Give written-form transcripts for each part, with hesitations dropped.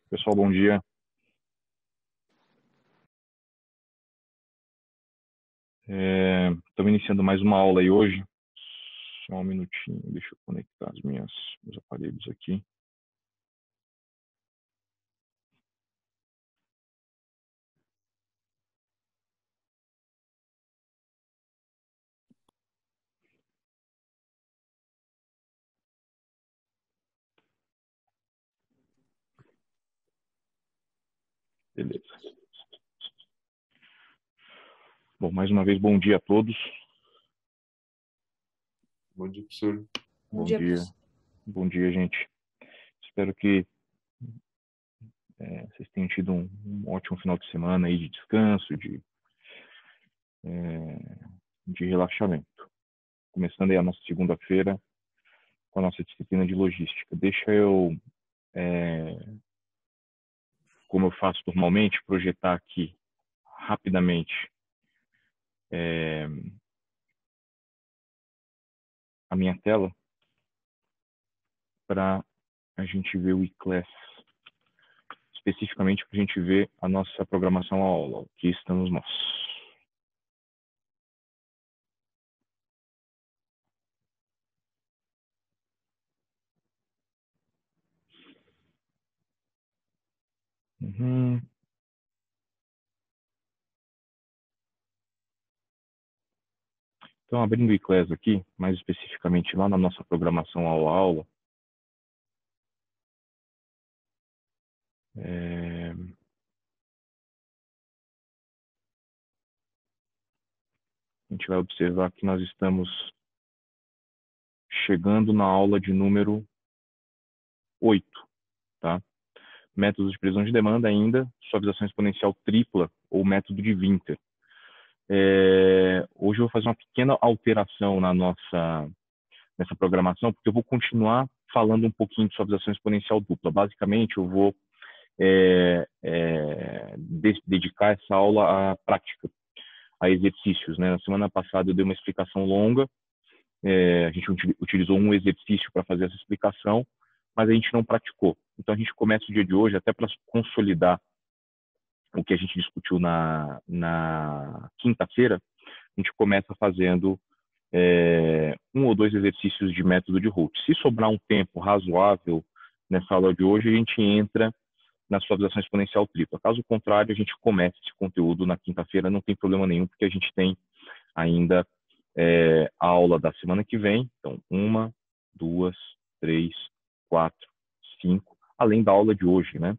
Pessoal, bom dia. Estamos iniciando mais uma aula aí hoje. Só um minutinho, deixa eu conectar meus aparelhos aqui. Beleza. Bom, mais uma vez, bom dia a todos. Bom dia, professor. Bom dia. Bom dia, gente. Espero que vocês tenham tido um ótimo final de semana aí de descanso, de relaxamento. Começando aí a nossa segunda-feira com a nossa disciplina de logística. Deixa eu, como eu faço normalmente, projetar aqui rapidamente a minha tela para a gente ver o e-class, especificamente para a gente ver a nossa programação à aula. Aqui estamos nós. Então, abrindo o e-class aqui, mais especificamente lá na nossa programação à aula, a gente vai observar que nós estamos chegando na aula de número 8, tá? Métodos de previsão de demanda ainda, suavização exponencial tripla ou método de Winther. Hoje eu vou fazer uma pequena alteração nessa programação, porque eu vou continuar falando um pouquinho de suavização exponencial dupla. Basicamente, eu vou dedicar essa aula à prática, a exercícios, né? Na semana passada eu dei uma explicação longa, a gente utilizou um exercício para fazer essa explicação, mas a gente não praticou. Então a gente começa o dia de hoje, até para consolidar o que a gente discutiu na quinta-feira, a gente começa fazendo um ou dois exercícios de método de Holt. Se sobrar um tempo razoável nessa aula de hoje, a gente entra na suavização exponencial tripla. Caso contrário, a gente começa esse conteúdo na quinta-feira, não tem problema nenhum, porque a gente tem ainda a aula da semana que vem. Então, 1, 2, 3, 4, 5, além da aula de hoje, né?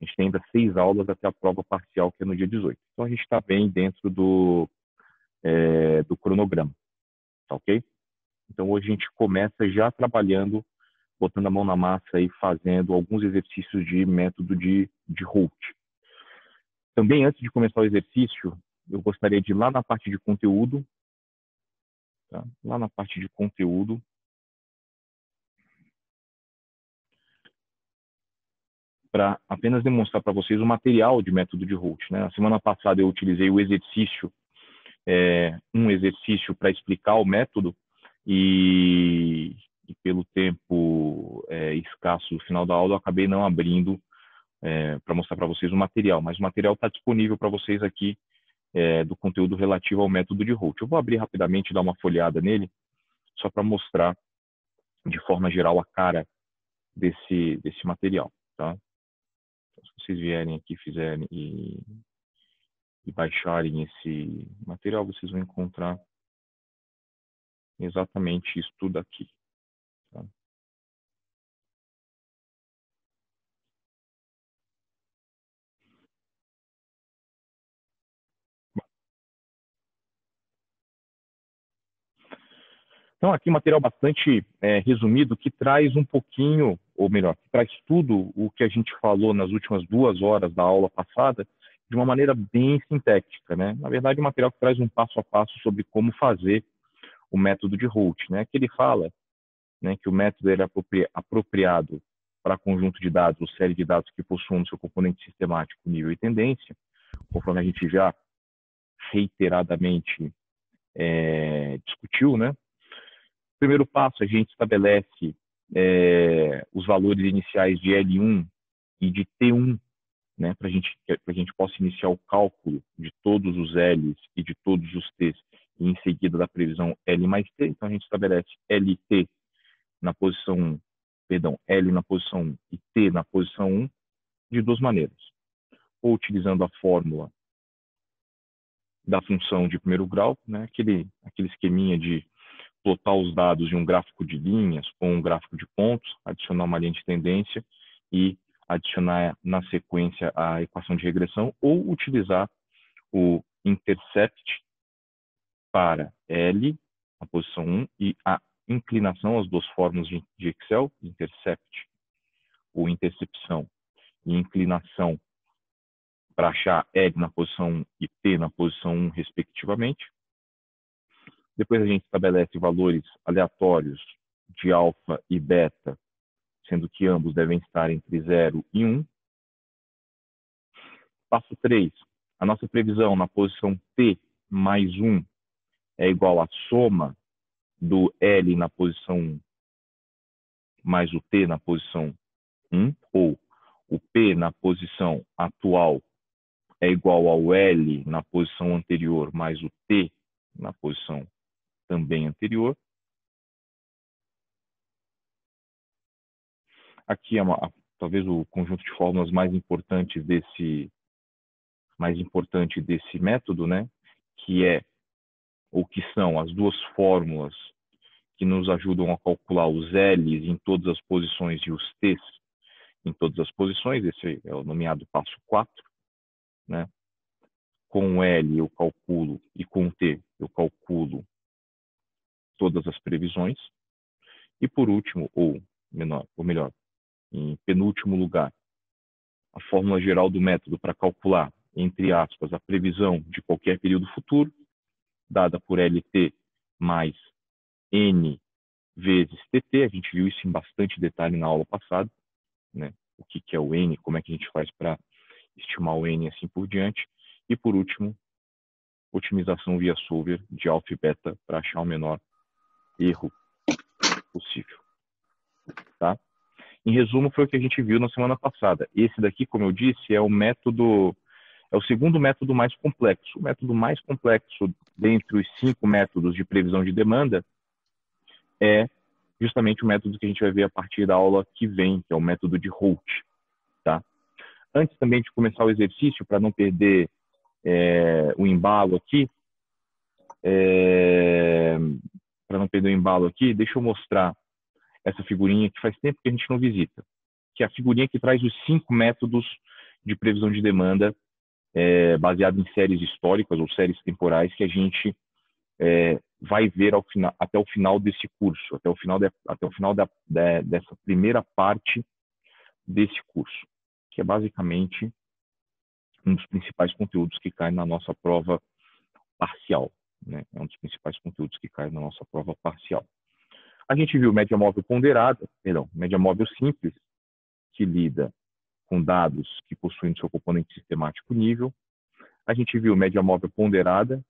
A gente tem ainda 6 aulas até a prova parcial, que é no dia 18. Então, a gente está bem dentro do cronograma, tá ok? Então, hoje a gente começa já trabalhando, botando a mão na massa e fazendo alguns exercícios de método de Holt. Também, antes de começar o exercício, eu gostaria de ir lá na parte de conteúdo, tá? Lá na parte de conteúdo, para apenas demonstrar para vocês o material de método de Holt, né? Na semana passada eu utilizei o exercício, um exercício para explicar o método, e pelo tempo escasso no final da aula eu acabei não abrindo para mostrar para vocês o material, mas o material está disponível para vocês aqui do conteúdo relativo ao método de Holt. Eu vou abrir rapidamente e dar uma folhada nele, só para mostrar de forma geral a cara desse material, tá? Então, se vocês vierem aqui, fizerem e baixarem esse material, vocês vão encontrar exatamente isso tudo aqui, tá? Então, aqui um material bastante resumido, que traz um pouquinho, ou melhor, que traz tudo o que a gente falou nas últimas 2 horas da aula passada, de uma maneira bem sintética, né? Na verdade, um material que traz um passo a passo sobre como fazer o método de Holt, né? Que ele fala, né, que o método ele é apropriado para conjunto de dados ou série de dados que possuam no seu componente sistemático nível e tendência, conforme a gente já reiteradamente discutiu, né? Primeiro passo, a gente estabelece os valores iniciais de L1 e de T1, né, para a gente possa iniciar o cálculo de todos os L's e de todos os T's, e em seguida da previsão L mais T. Então, a gente estabelece LT na posição 1, perdão, L na posição 1 e T na posição 1, de duas maneiras. Ou utilizando a fórmula da função de primeiro grau, né, aquele esqueminha de plotar os dados de um gráfico de linhas com um gráfico de pontos, adicionar uma linha de tendência e adicionar na sequência a equação de regressão, ou utilizar o intercept para L, na posição 1, e a inclinação, as duas fórmulas de Excel, intercept ou intercepção e inclinação, para achar L na posição 1 e T na posição 1, respectivamente. Depois a gente estabelece valores aleatórios de alfa e beta, sendo que ambos devem estar entre 0 e 1. Passo 3. A nossa previsão na posição T mais 1 é igual à soma do L na posição 1 mais o T na posição 1, ou o P na posição atual é igual ao L na posição anterior mais o T na posição também anterior. Aqui é talvez o conjunto de fórmulas mais importante desse método, né? Que são as duas fórmulas que nos ajudam a calcular os L's em todas as posições e os T's em todas as posições. Esse é o nomeado passo 4, né? Com o L eu calculo e com o T eu calculo todas as previsões. E por último, ou melhor, em penúltimo lugar, a fórmula geral do método para calcular, entre aspas, a previsão de qualquer período futuro, dada por LT mais N vezes TT. A gente viu isso em bastante detalhe na aula passada, né? O que é o N, como é que a gente faz para estimar o N e assim por diante. E por último, otimização via solver de alfa e beta para achar o menor erro possível. Tá? Em resumo, foi o que a gente viu na semana passada. Esse daqui, como eu disse, é o segundo método mais complexo. O método mais complexo dentre os 5 métodos de previsão de demanda é justamente o método que a gente vai ver a partir da aula que vem, que é o método de Holt. Tá? Antes também de começar o exercício, para não perder o embalo aqui, deixa eu mostrar essa figurinha que faz tempo que a gente não visita, que é a figurinha que traz os 5 métodos de previsão de demanda baseado em séries históricas ou séries temporais que a gente vai ver até o final desse curso, até o final dessa primeira parte desse curso, que é basicamente um dos principais conteúdos que cai na nossa prova parcial, né? É um dos principais conteúdos que cai na nossa prova parcial. A gente viu média móvel ponderada, média móvel simples, que lida com dados que possuem no seu componente sistemático nível. A gente viu média móvel ponderada,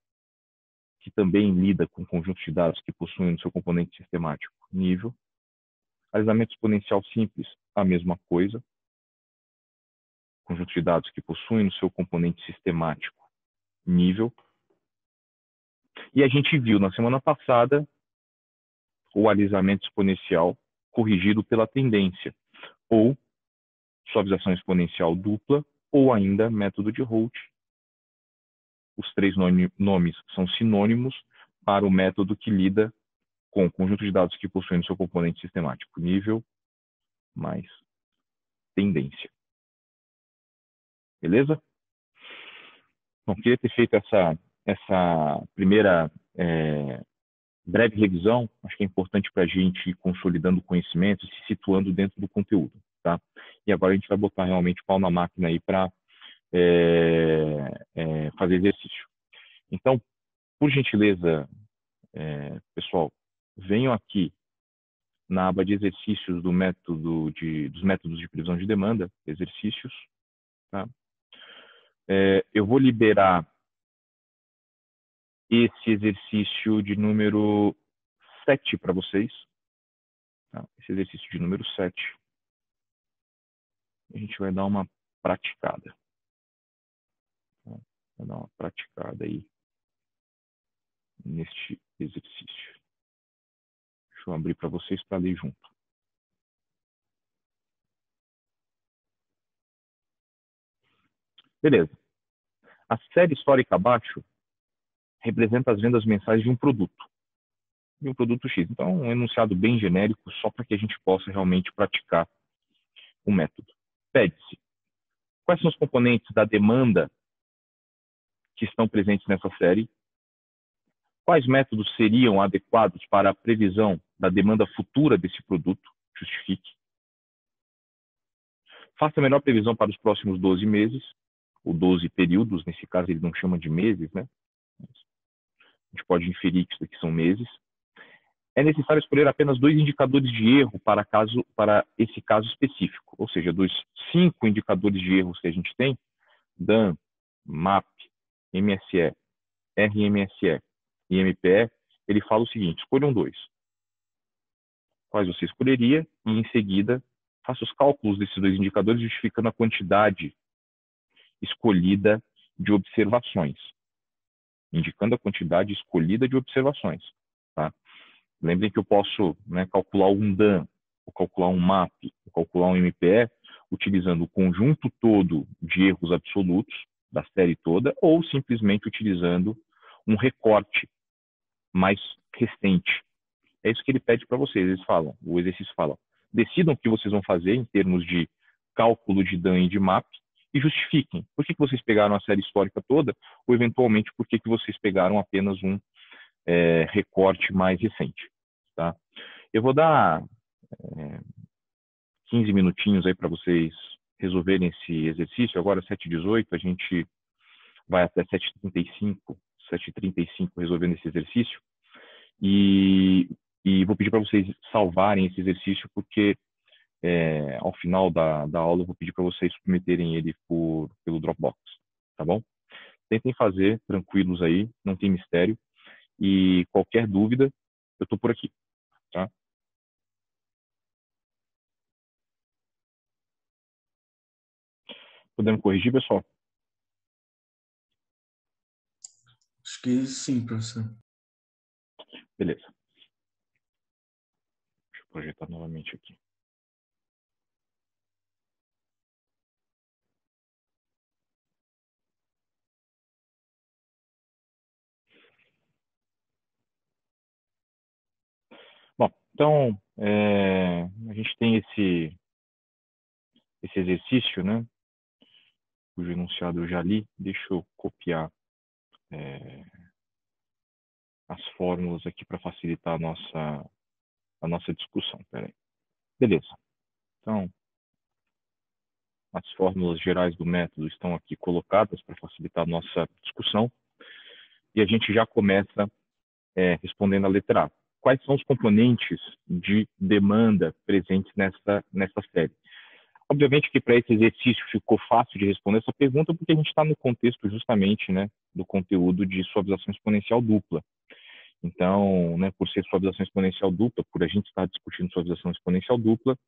que também lida com conjuntos de dados que possuem no seu componente sistemático nível. Alisamento exponencial simples, a mesma coisa. Conjunto de dados que possuem no seu componente sistemático nível. E a gente viu na semana passada o alisamento exponencial corrigido pela tendência, ou suavização exponencial dupla, ou ainda método de Holt. Os 3 nomes são sinônimos para o método que lida com o conjunto de dados que possuem no seu componente sistemático nível mais tendência. Beleza? Bom, queria ter feito essa primeira breve revisão. Acho que é importante para a gente ir consolidando o conhecimento, se situando dentro do conteúdo. Tá? E agora a gente vai botar realmente o pau na máquina aí para fazer exercício. Então, por gentileza, pessoal, venham aqui na aba de exercícios dos métodos de previsão de demanda, exercícios. Tá? Eu vou liberar esse exercício de número 7 para vocês. Tá? Esse exercício de número 7. A gente vai dar uma praticada. Vai dar uma praticada aí neste exercício. Deixa eu abrir para vocês para ler junto. Beleza. A série histórica abaixo representa as vendas mensais de um produto X. Então, um enunciado bem genérico, só para que a gente possa realmente praticar o método. Pede-se: quais são os componentes da demanda que estão presentes nessa série? Quais métodos seriam adequados para a previsão da demanda futura desse produto? Justifique. Faça a melhor previsão para os próximos 12 meses, ou 12 períodos, nesse caso ele não chama de meses, né? A gente pode inferir que isso aqui são meses. É necessário escolher apenas 2 indicadores de erro para esse caso específico. Ou seja, dos 5 indicadores de erros que a gente tem, DAN, MAP, MSE, RMSE e MPE, ele fala o seguinte: escolham 2. Quais você escolheria? E em seguida, faça os cálculos desses 2 indicadores, justificando a quantidade escolhida de observações. Indicando a quantidade escolhida de observações. Tá? Lembrem que eu posso, né, calcular um DAN, ou calcular um MAP, ou calcular um MPE, utilizando o conjunto todo de erros absolutos da série toda, ou simplesmente utilizando um recorte mais recente. É isso que ele pede para vocês. Eles falam, o exercício fala: decidam o que vocês vão fazer em termos de cálculo de DAN e de MAP e justifiquem por que vocês pegaram a série histórica toda, ou eventualmente por que vocês pegaram apenas um recorte mais recente. Tá? Eu vou dar 15 minutinhos aí para vocês resolverem esse exercício. Agora, 7h18, a gente vai até 7h35 resolvendo esse exercício. E vou pedir para vocês salvarem esse exercício, porque ao final da aula eu vou pedir para vocês submeterem ele pelo Dropbox. Tá bom? Tentem fazer tranquilos aí, não tem mistério. E qualquer dúvida, eu estou por aqui. Tá? Podemos corrigir, pessoal? Acho que sim, professor. Beleza. Deixa eu projetar novamente aqui. Bom, então, a gente tem esse exercício, né, cujo enunciado eu já li. Deixa eu copiar as fórmulas aqui para facilitar a nossa discussão. Peraí. Beleza. Então, as fórmulas gerais do método estão aqui colocadas para facilitar a nossa discussão. E a gente já começa respondendo a letra A. Quais são os componentes de demanda presentes nessa série? Obviamente que para esse exercício ficou fácil de responder essa pergunta, porque a gente está no contexto justamente, né, do conteúdo de suavização exponencial dupla. Então, né, por ser suavização exponencial dupla, por a gente estar discutindo suavização exponencial dupla,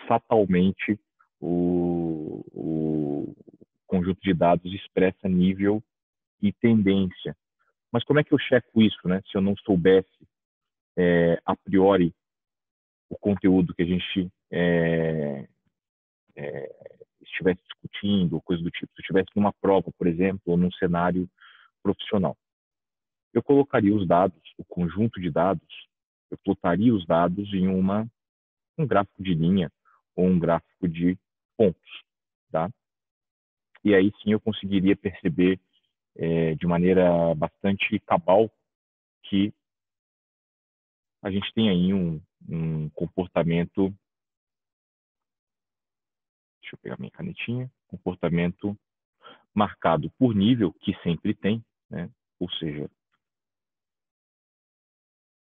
fatalmente o conjunto de dados expressa nível e tendência. Mas como é que eu checo isso, né, se eu não soubesse a priori o conteúdo que a gente estivesse discutindo, coisa do tipo, se eu estivesse numa prova, por exemplo, ou num cenário profissional? Eu colocaria os dados, o conjunto de dados, eu plotaria os dados em um gráfico de linha ou um gráfico de pontos, tá? E aí sim eu conseguiria perceber de maneira bastante cabal que a gente tem aí um comportamento, deixa eu pegar minha canetinha, comportamento marcado por nível, que sempre tem, né? Ou seja,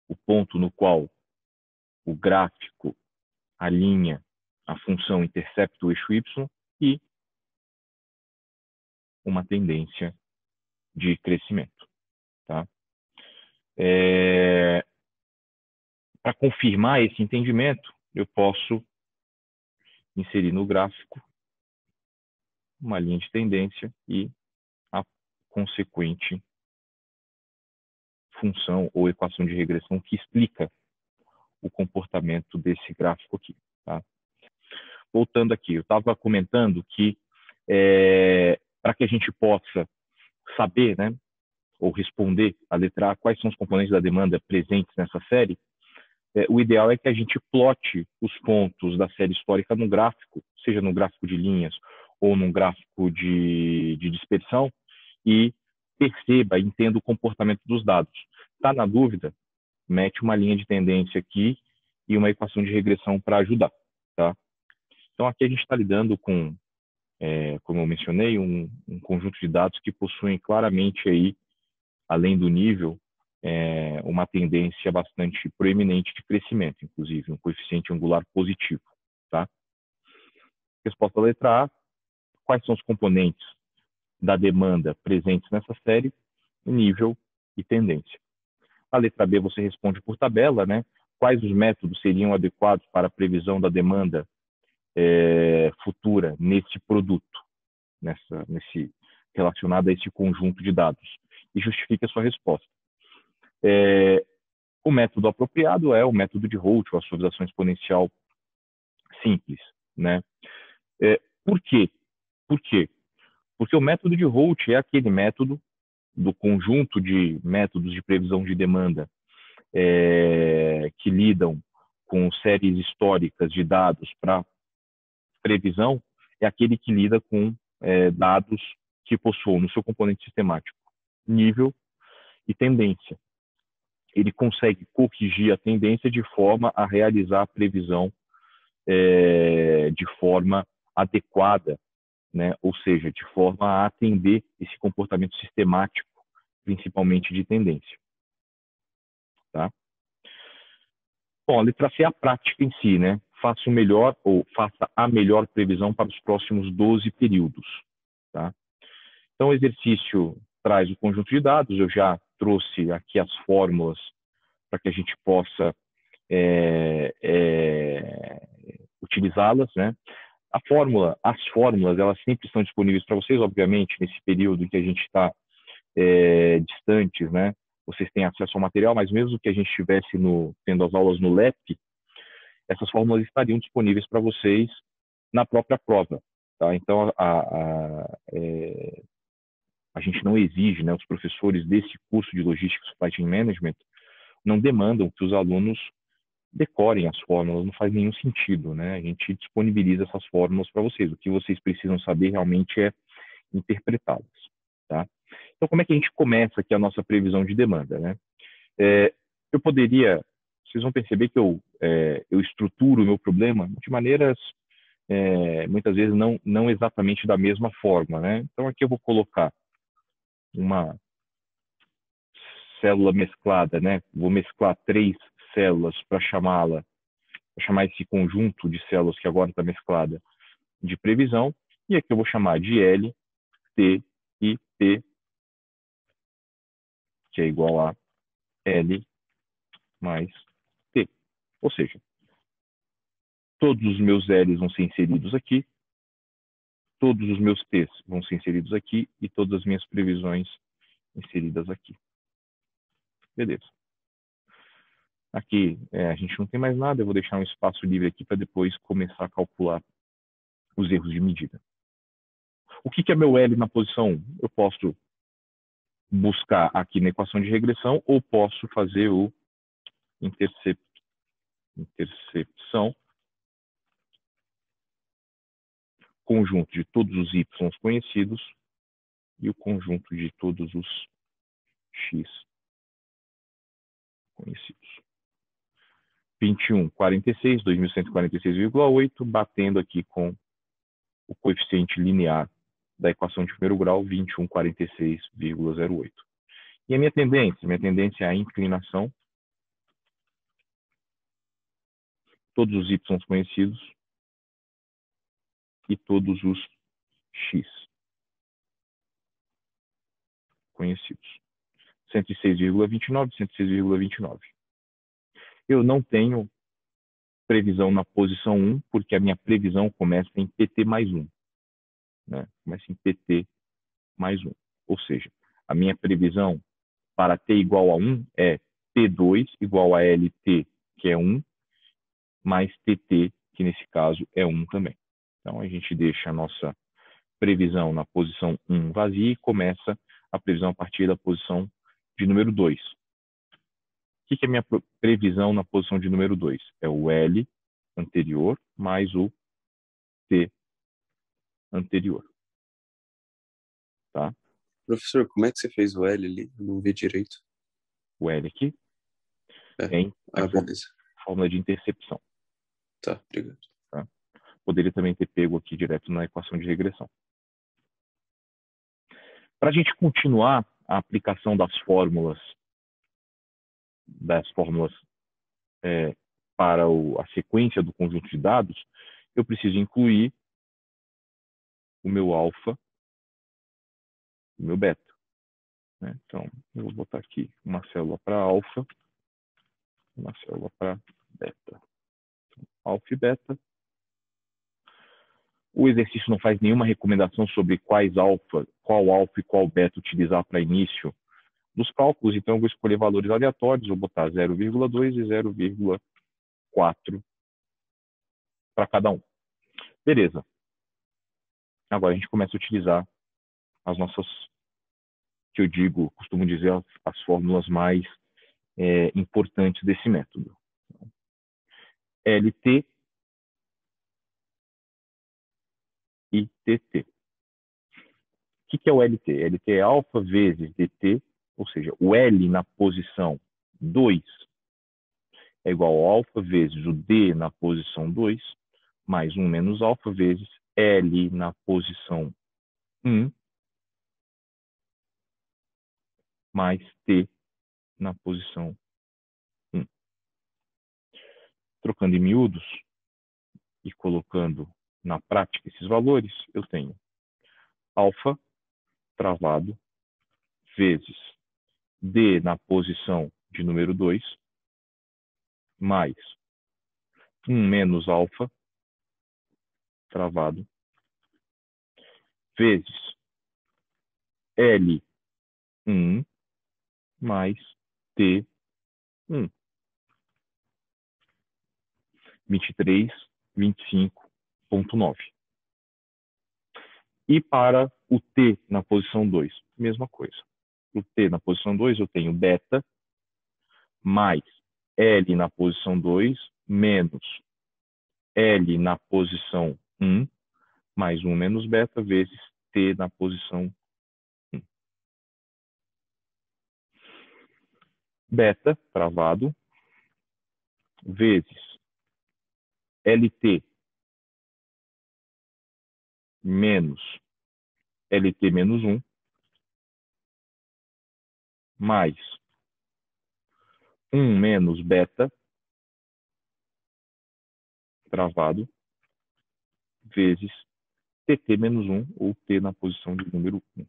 o ponto no qual o gráfico alinha a função intercepta o eixo y e uma tendência de crescimento. Tá? Para confirmar esse entendimento, eu posso inserir no gráfico uma linha de tendência e a consequente função ou equação de regressão que explica o comportamento desse gráfico aqui. Tá? Voltando aqui, eu estava comentando que para que a gente possa saber, né, ou responder a letra A, quais são os componentes da demanda presentes nessa série, o ideal é que a gente plote os pontos da série histórica no gráfico, seja no gráfico de linhas ou num gráfico de dispersão, e perceba, entenda o comportamento dos dados. Está na dúvida? Mete uma linha de tendência aqui e uma equação de regressão para ajudar. Tá? Então, aqui a gente está lidando com, como eu mencionei, um conjunto de dados que possuem claramente, aí, além do nível, uma tendência bastante proeminente de crescimento, inclusive, um coeficiente angular positivo. Tá? Resposta à letra A: quais são os componentes da demanda presentes nessa série? Nível e tendência. A letra B você responde por tabela, né? Quais os métodos seriam adequados para a previsão da demanda futura nesse produto, relacionado a esse conjunto de dados, e justifique a sua resposta. O método apropriado é o método de Holt, ou a suavização exponencial simples, né? Por quê? Por quê? Porque o método de Holt é aquele método do conjunto de métodos de previsão de demanda que lidam com séries históricas de dados para previsão, é aquele que lida com dados que possuam no seu componente sistemático nível e tendência. Ele consegue corrigir a tendência de forma a realizar a previsão de forma adequada, né? Ou seja, de forma a atender esse comportamento sistemático, principalmente de tendência. Tá? Bom, a letra C é a prática em si, né? Faça a melhor previsão para os próximos 12 períodos. Tá? Então, o exercício traz o conjunto de dados, eu já trouxe aqui as fórmulas para que a gente possa utilizá-las, né? As fórmulas, elas sempre estão disponíveis para vocês, obviamente, nesse período em que a gente está distantes, né? Vocês têm acesso ao material, mas mesmo que a gente estivesse tendo as aulas no LEP, essas fórmulas estariam disponíveis para vocês na própria prova. Tá? Então, a gente não exige, né, os professores desse curso de Logística e Supply Chain Management não demandam que os alunos decorem as fórmulas, não faz nenhum sentido, né? A gente disponibiliza essas fórmulas para vocês. O que vocês precisam saber realmente é interpretá-las. Tá? Então, como é que a gente começa aqui a nossa previsão de demanda, né? Eu poderia, vocês vão perceber que eu estruturo o meu problema de maneiras, muitas vezes, não exatamente da mesma forma, né? Então, aqui eu vou colocar uma célula mesclada, né? Vou mesclar 3 células para chamar esse conjunto de células que agora está mesclada de previsão, e aqui eu vou chamar de L, T e P, que é igual a L mais T. Ou seja, todos os meus L's vão ser inseridos aqui, todos os meus T's vão ser inseridos aqui e todas as minhas previsões inseridas aqui. Beleza. Aqui a gente não tem mais nada, eu vou deixar um espaço livre aqui para depois começar a calcular os erros de medida. O que é meu L na posição 1? Eu posso buscar aqui na equação de regressão ou posso fazer o intercepção, conjunto de todos os y conhecidos e o conjunto de todos os x conhecidos. 2146, 2146,8, batendo aqui com o coeficiente linear da equação de primeiro grau, 2146,08. E a minha tendência é a inclinação, todos os y conhecidos e todos os x conhecidos. 106,29, 106,29. Eu não tenho previsão na posição 1, porque a minha previsão começa em PT mais 1. né? Começa em PT mais 1. Ou seja, a minha previsão para T igual a 1 é T2 igual a LT, que é 1, mais TT, que nesse caso é 1 também. Então, a gente deixa a nossa previsão na posição 1 vazia e começa a previsão a partir da posição de número 2. O que é a minha previsão na posição de número 2? É o L anterior mais o T anterior. Tá? Professor, como é que você fez o L ali? Eu não vi direito. O L aqui é a beleza. fórmula de intercepção. Tá, obrigado. Tá? Poderia também ter pego aqui direto na equação de regressão. Para a gente continuar a aplicação das fórmulas para a sequência do conjunto de dados, eu preciso incluir o meu alfa e o meu beta. Né? Então, eu vou botar aqui uma célula para alfa, uma célula para beta. Então, alfa e beta. O exercício não faz nenhuma recomendação sobre qual alfa e qual beta utilizar para início dos cálculos, então eu vou escolher valores aleatórios, vou botar 0,2 e 0,4 para cada um. Beleza. Agora a gente começa a utilizar as nossas, que eu digo, costumo dizer, as fórmulas mais importantes desse método. LT e TT. O que é o LT? LT é alfa vezes DT, ou seja, o L na posição 2 é igual ao alfa vezes o D na posição 2, mais 1 menos alfa vezes L na posição 1, mais T na posição 1. Trocando em miúdos e colocando na prática esses valores, eu tenho alfa travado vezes D na posição de número 2, mais 1 menos alfa travado, vezes L1 mais T1. 23, 25,9. E para o T na posição 2, mesma coisa. O T na posição 2 eu tenho beta mais L na posição 2 menos L na posição 1 mais 1 menos beta vezes T na posição 1. Beta travado vezes LT menos LT menos 1 mais 1 menos beta travado vezes TT menos 1 ou T na posição de número 1.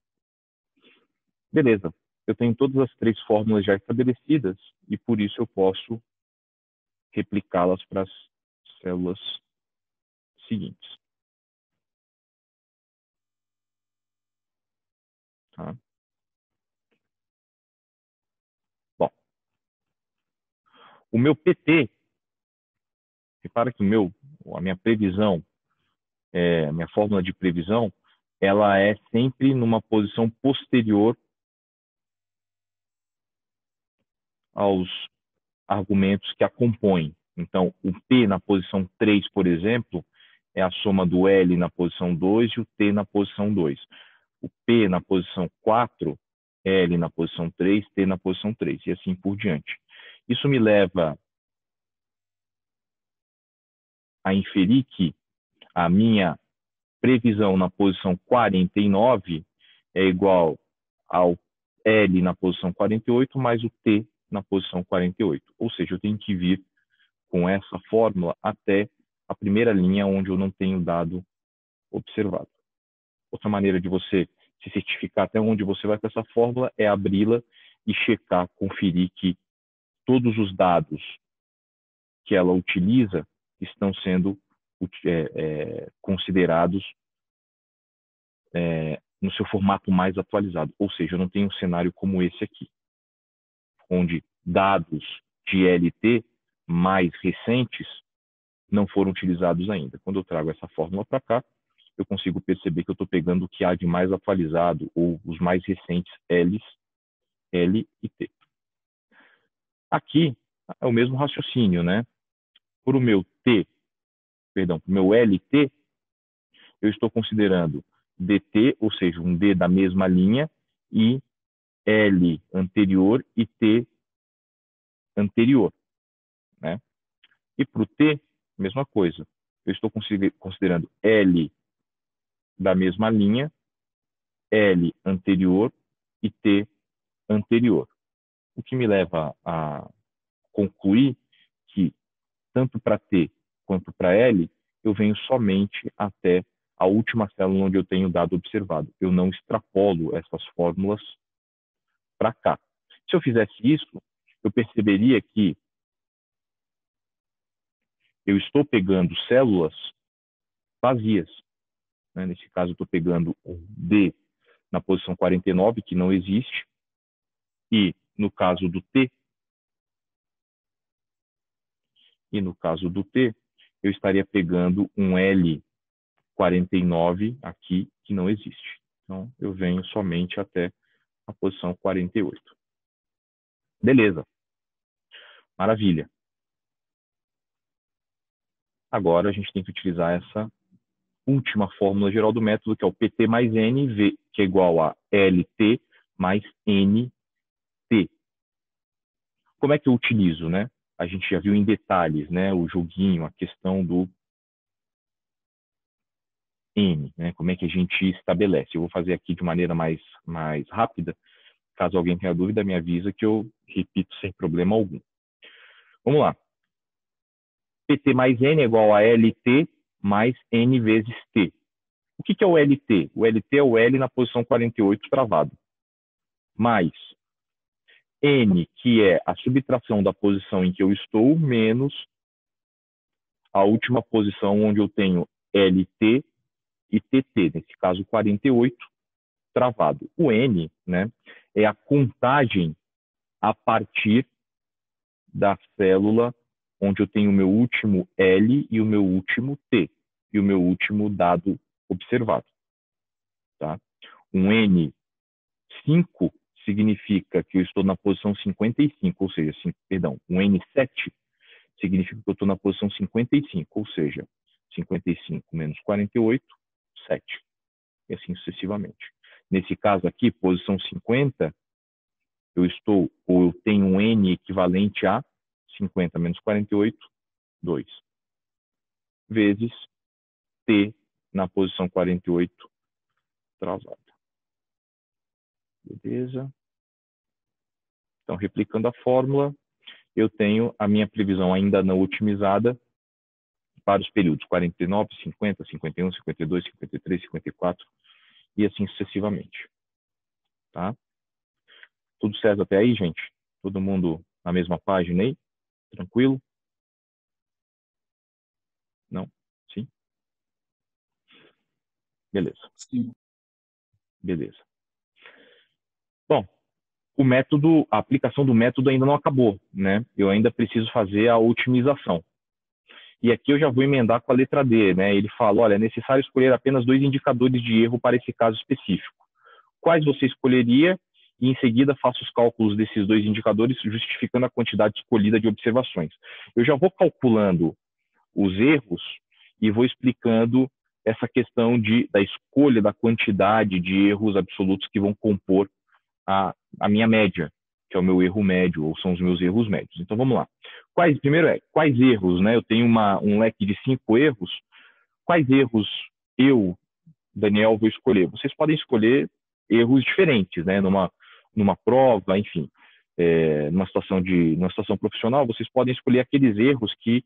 Beleza, eu tenho todas as três fórmulas já estabelecidas e por isso eu posso replicá-las para as células seguintes. Tá? Bom, o meu PT, repara que a minha previsão, a minha fórmula de previsão, ela é sempre numa posição posterior aos argumentos que a compõem. Então, o P na posição 3, por exemplo, é a soma do L na posição 2 e o T na posição 2. O P na posição 4, L na posição 3, T na posição 3, e assim por diante. Isso me leva a inferir que a minha previsão na posição 49 é igual ao L na posição 48 mais o T na posição 48. Ou seja, eu tenho que vir com essa fórmula até a primeira linha onde eu não tenho dado observado. Outra maneira de você se certificar até onde você vai com essa fórmula é abri-la e checar, conferir que todos os dados que ela utiliza estão sendo considerados no seu formato mais atualizado. Ou seja, eu não tenho um cenário como esse aqui, onde dados de LT mais recentes não foram utilizados ainda. Quando eu trago essa fórmula para cá, eu consigo perceber que eu estou pegando o que há de mais atualizado, ou os mais recentes L e T. Aqui é o mesmo raciocínio, né? Para o meu meu LT, eu estou considerando DT, ou seja, um D da mesma linha, e L anterior e T anterior, né? E para o T, mesma coisa. Eu estou considerando L da mesma linha, L anterior e T anterior. O que me leva a concluir que, tanto para T quanto para L, eu venho somente até a última célula onde eu tenho dado observado. Eu não extrapolo essas fórmulas para cá. Se eu fizesse isso, eu perceberia que eu estou pegando células vazias. Né? Nesse caso, eu estou pegando o D na posição 49, que não existe, e no caso do T, eu estaria pegando um L49 aqui, que não existe. Então, eu venho somente até a posição 48. Beleza. Maravilha. Agora, a gente tem que utilizar essa última fórmula geral do método, que é o PT mais N, V, que é igual a LT mais NT. Como é que eu utilizo, né? A gente já viu em detalhes, né? O joguinho, a questão do N, né? Como é que a gente estabelece. Eu vou fazer aqui de maneira mais rápida. Caso alguém tenha dúvida, me avisa que eu repito sem problema algum. Vamos lá. PT mais N é igual a LT mais N vezes T. O que é o LT? O LT é o L na posição 48 travado. Mais N, que é a subtração da posição em que eu estou, menos a última posição onde eu tenho LT e TT, nesse caso 48, travado. O N, né, é a contagem a partir da célula onde eu tenho o meu último L e o meu último T, e o meu último dado observado. Tá? Um N5 significa que eu estou na posição 55, ou seja, um N7 significa que eu estou na posição 55, ou seja, 55 menos 48, 7. E assim sucessivamente. Nesse caso aqui, posição 50, eu tenho um N equivalente a 50 menos 48, 2. Vezes T na posição 48, travada. Beleza? Então, replicando a fórmula, eu tenho a minha previsão ainda não otimizada para os períodos 49, 50, 51, 52, 53, 54 e assim sucessivamente. Tá? Tudo certo até aí, gente? Todo mundo na mesma página aí? Tranquilo? Não? Sim? Beleza. Sim. Beleza. Bom, a aplicação do método ainda não acabou, né? Eu ainda preciso fazer a otimização. E aqui eu já vou emendar com a letra D, né? Ele fala, olha, é necessário escolher apenas 2 indicadores de erro para esse caso específico. Quais você escolheria? E em seguida faço os cálculos desses 2 indicadores, justificando a quantidade escolhida de observações. Eu já vou calculando os erros e vou explicando essa questão da escolha da quantidade de erros absolutos que vão compor a minha média, que é o meu erro médio, ou são os meus erros médios. Então, vamos lá. Primeiro quais erros, né? Eu tenho um leque de 5 erros. Quais erros eu, Daniel, vou escolher? Vocês podem escolher erros diferentes, né? Numa prova, enfim, numa situação profissional, vocês podem escolher aqueles erros que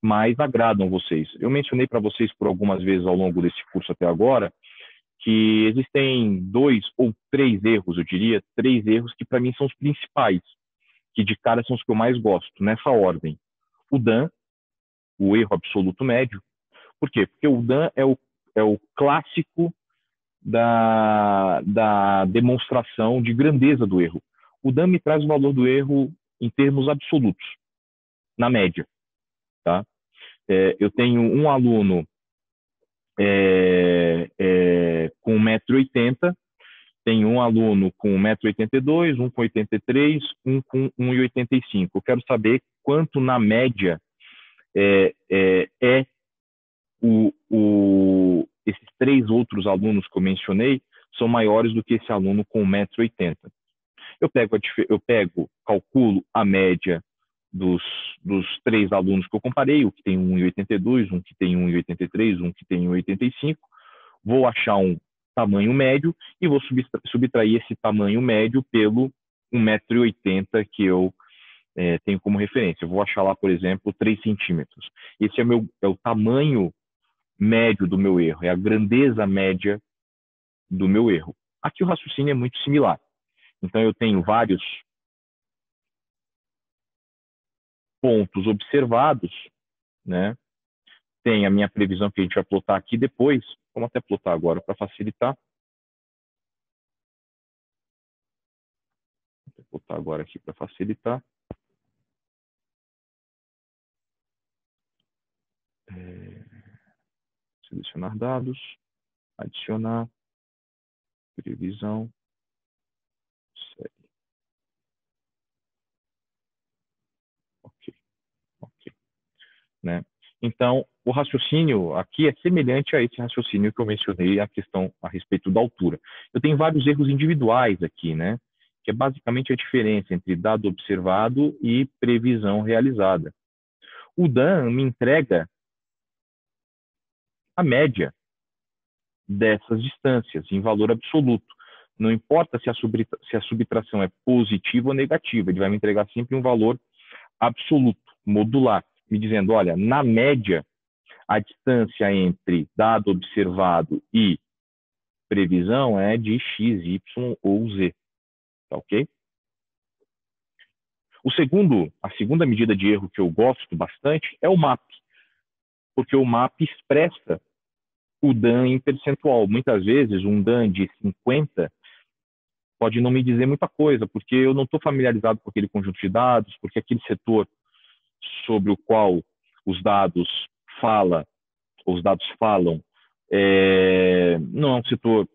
mais agradam vocês. Eu mencionei para vocês por algumas vezes ao longo desse curso até agora que existem 2 ou 3 erros, eu diria, 3 erros que para mim são os principais, que de cara são os que eu mais gosto, nessa ordem. O DAN, o erro absoluto médio. Por quê? Porque o DAN é o clássico da demonstração de grandeza do erro. O DAM me traz o valor do erro em termos absolutos, na média. Tá? Eu tenho um aluno com 1,80 m, tenho um aluno com 1,82 m, um com 83, um com 1,85. Eu quero saber quanto, na média, esses 3 outros alunos que eu mencionei são maiores do que esse aluno com 1,80 m. Calculo a média dos 3 alunos que eu comparei, o que tem 1,82, um que tem 1,83, um que tem 1,85, vou achar um tamanho médio e vou subtrair esse tamanho médio pelo 1,80 m que eu tenho como referência. Eu vou achar lá, por exemplo, 3 centímetros. Esse é o tamanho médio do meu erro, é a grandeza média do meu erro. Aqui o raciocínio é muito similar. Então, eu tenho vários pontos observados, né? Tem a minha previsão que a gente vai plotar aqui depois. Vamos até plotar agora para facilitar. Vou plotar agora aqui para facilitar. Selecionar dados, adicionar, previsão, série. Ok. Né? Então, o raciocínio aqui é semelhante a esse raciocínio que eu mencionei, a questão a respeito da altura. Eu tenho vários erros individuais aqui, né? Que é basicamente a diferença entre dado observado e previsão realizada. O DAM me entrega a média dessas distâncias em valor absoluto. Não importa se a subtração é positiva ou negativa, ele vai me entregar sempre um valor absoluto, modular, me dizendo, olha, na média, a distância entre dado observado e previsão é de x, y ou z. Tá ok? A segunda medida de erro que eu gosto bastante é o MAP, porque o MAP expressa o DAM em percentual. Muitas vezes, um DAM de 50 pode não me dizer muita coisa, porque eu não estou familiarizado com aquele conjunto de dados, porque aquele setor sobre o qual os dados falam, não é um setor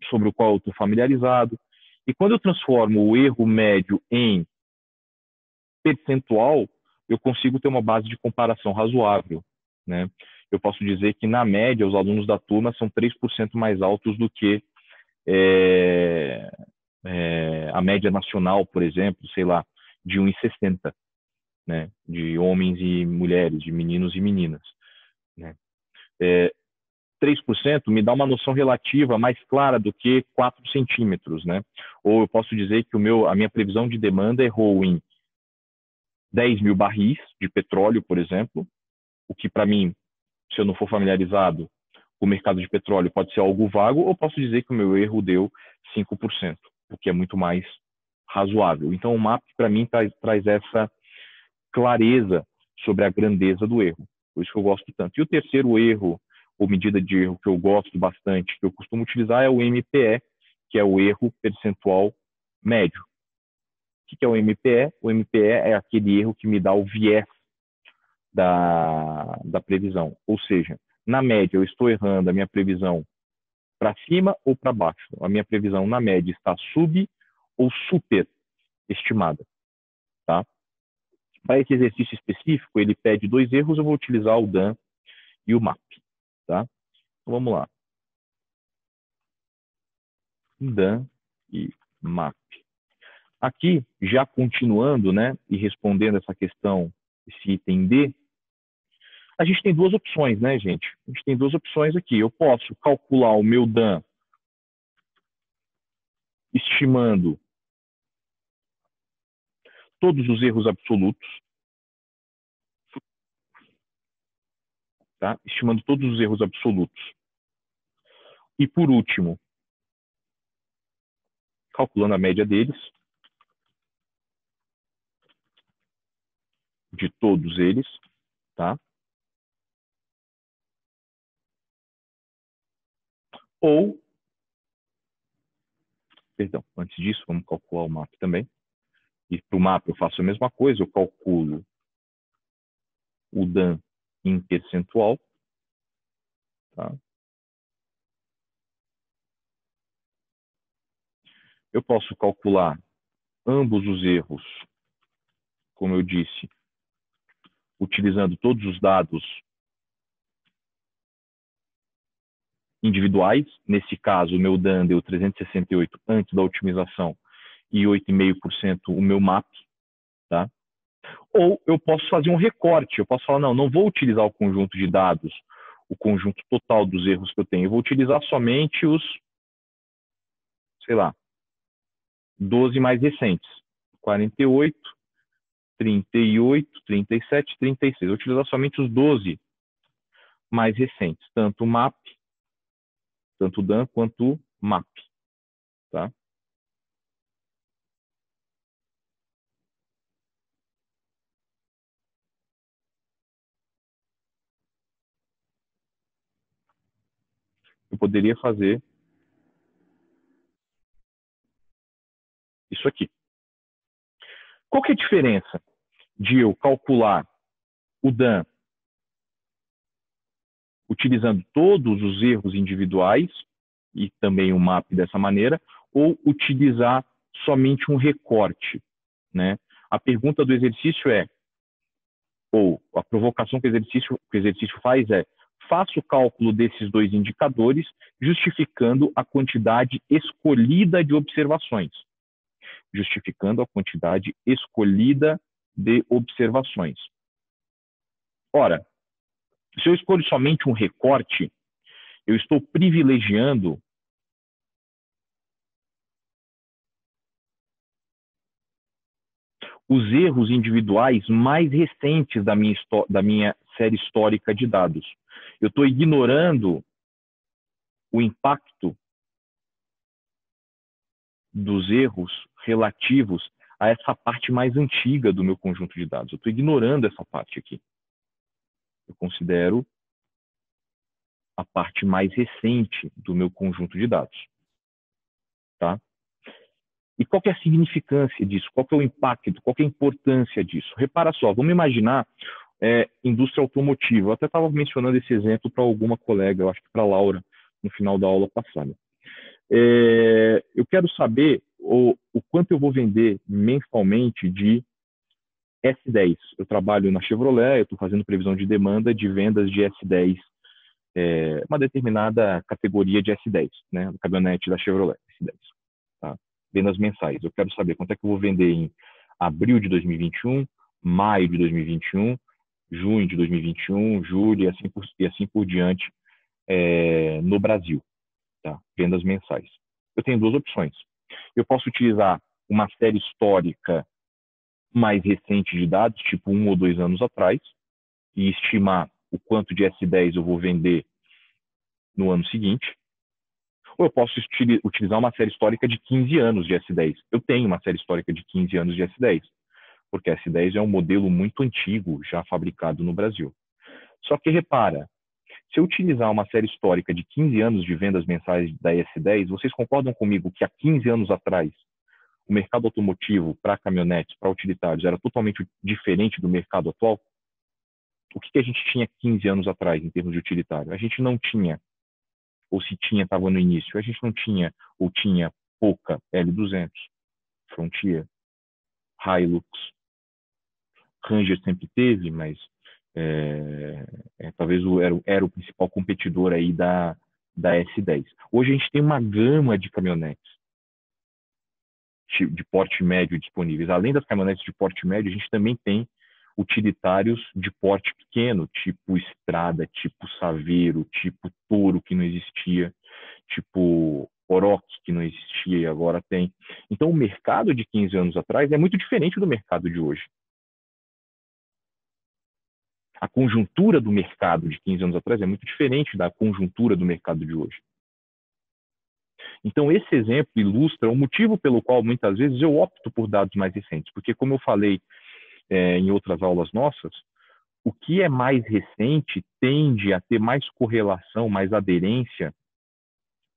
sobre o qual eu estou familiarizado. E quando eu transformo o erro médio em percentual, eu consigo ter uma base de comparação razoável, né? Eu posso dizer que, na média, os alunos da turma são 3% mais altos do que a média nacional, por exemplo, sei lá, de 1,60, né? De homens e mulheres, de meninos e meninas, né? 3% me dá uma noção relativa mais clara do que 4 centímetros, né? Ou eu posso dizer que a minha previsão de demanda errou em 10 mil barris de petróleo, por exemplo, o que para mim, se eu não for familiarizado com o mercado de petróleo, pode ser algo vago, ou posso dizer que o meu erro deu 5%, o que é muito mais razoável. Então, o MAP, para mim, traz essa clareza sobre a grandeza do erro. Por isso que eu gosto tanto. E o terceiro erro, ou medida de erro que eu gosto bastante, que eu costumo utilizar, é o MPE, que é o erro percentual médio. O que é o MPE? O MPE é aquele erro que me dá o viés da previsão. Ou seja, na média, eu estou errando a minha previsão para cima ou para baixo. A minha previsão, na média, está sub ou super estimada. Tá? Para esse exercício específico, ele pede 2 erros, eu vou utilizar o DAM e o MAP. Tá? Então, vamos lá. DAM e MAP. Aqui, já continuando, né, e respondendo essa questão, esse item D, a gente tem 2 opções, né, gente? A gente tem 2 opções aqui. Eu posso calcular o meu DAM estimando todos os erros absolutos, tá? Estimando todos os erros absolutos. E, por último, calculando a média deles, de todos eles, tá? Ou Perdão, antes disso, vamos calcular o MAP também. E para o MAP eu faço a mesma coisa, eu calculo o DAN em percentual. Tá? Eu posso calcular ambos os erros, como eu disse, utilizando todos os dados individuais. Nesse caso, o meu DAN deu 368 antes da otimização e 8,5% o meu MAP. Tá? Ou eu posso fazer um recorte. Eu posso falar, não vou utilizar o conjunto de dados, o conjunto total dos erros que eu tenho. Eu vou utilizar somente os, sei lá, 12 mais recentes. 48, 38, 37, 36. Eu vou utilizar somente os 12 mais recentes. Tanto o MAP, tanto o DAN quanto o MAP. Tá? Eu poderia fazer isso aqui. Qual que é a diferença de eu calcular o DAN utilizando todos os erros individuais e também o MAP dessa maneira, ou utilizar somente um recorte, né? A pergunta do exercício é, ou a provocação que o exercício faz é, faça o cálculo desses dois indicadores, justificando a quantidade escolhida de observações. Justificando a quantidade escolhida de observações. Ora, se eu escolho somente um recorte, eu estou privilegiando os erros individuais mais recentes da minha série histórica de dados. Eu estou ignorando o impacto dos erros relativos a essa parte mais antiga do meu conjunto de dados. Eu estou ignorando essa parte aqui. Eu considero a parte mais recente do meu conjunto de dados. Tá? E qual que é a significância disso? Qual que é o impacto? Qual que é a importância disso? Repara só, vamos imaginar indústria automotiva. Eu até estava mencionando esse exemplo para alguma colega, eu acho que para a Laura, no final da aula passada. Eu quero saber o quanto eu vou vender mensalmente de S10. Eu trabalho na Chevrolet, eu estou fazendo previsão de demanda de vendas de S10, uma determinada categoria de S10, né, caminhonete da Chevrolet, S10. Tá? Vendas mensais. Eu quero saber quanto é que eu vou vender em abril de 2021, maio de 2021, junho de 2021, julho e assim por diante no Brasil. Tá? Vendas mensais. Eu tenho duas opções. Eu posso utilizar uma série histórica mais recente de dados, tipo 1 ou 2 anos atrás, e estimar o quanto de S10 eu vou vender no ano seguinte. Ou eu posso utilizar uma série histórica de 15 anos de S10. Eu tenho uma série histórica de 15 anos de S10, porque S10 é um modelo muito antigo, já fabricado no Brasil. Só que repara, se eu utilizar uma série histórica de 15 anos de vendas mensais da S10, vocês concordam comigo que há 15 anos atrás o mercado automotivo para caminhonetes, para utilitários, era totalmente diferente do mercado atual? O que a gente tinha 15 anos atrás em termos de utilitário? A gente não tinha, ou se tinha, estava no início, a gente não tinha, ou tinha pouca L200, Frontier, Hilux, Ranger sempre teve, mas talvez era o principal competidor aí da S10. Hoje a gente tem uma gama de caminhonetes de porte médio disponíveis. Além das caminhonetes de porte médio, a gente também tem utilitários de porte pequeno, tipo Estrada, tipo Saveiro, tipo Toro, que não existia, tipo Oroch, que não existia e agora tem. Então, o mercado de 15 anos atrás é muito diferente do mercado de hoje. A conjuntura do mercado de 15 anos atrás é muito diferente da conjuntura do mercado de hoje. Então, esse exemplo ilustra o motivo pelo qual, muitas vezes, eu opto por dados mais recentes. Porque, como eu falei em outras aulas nossas, o que é mais recente tende a ter mais correlação, mais aderência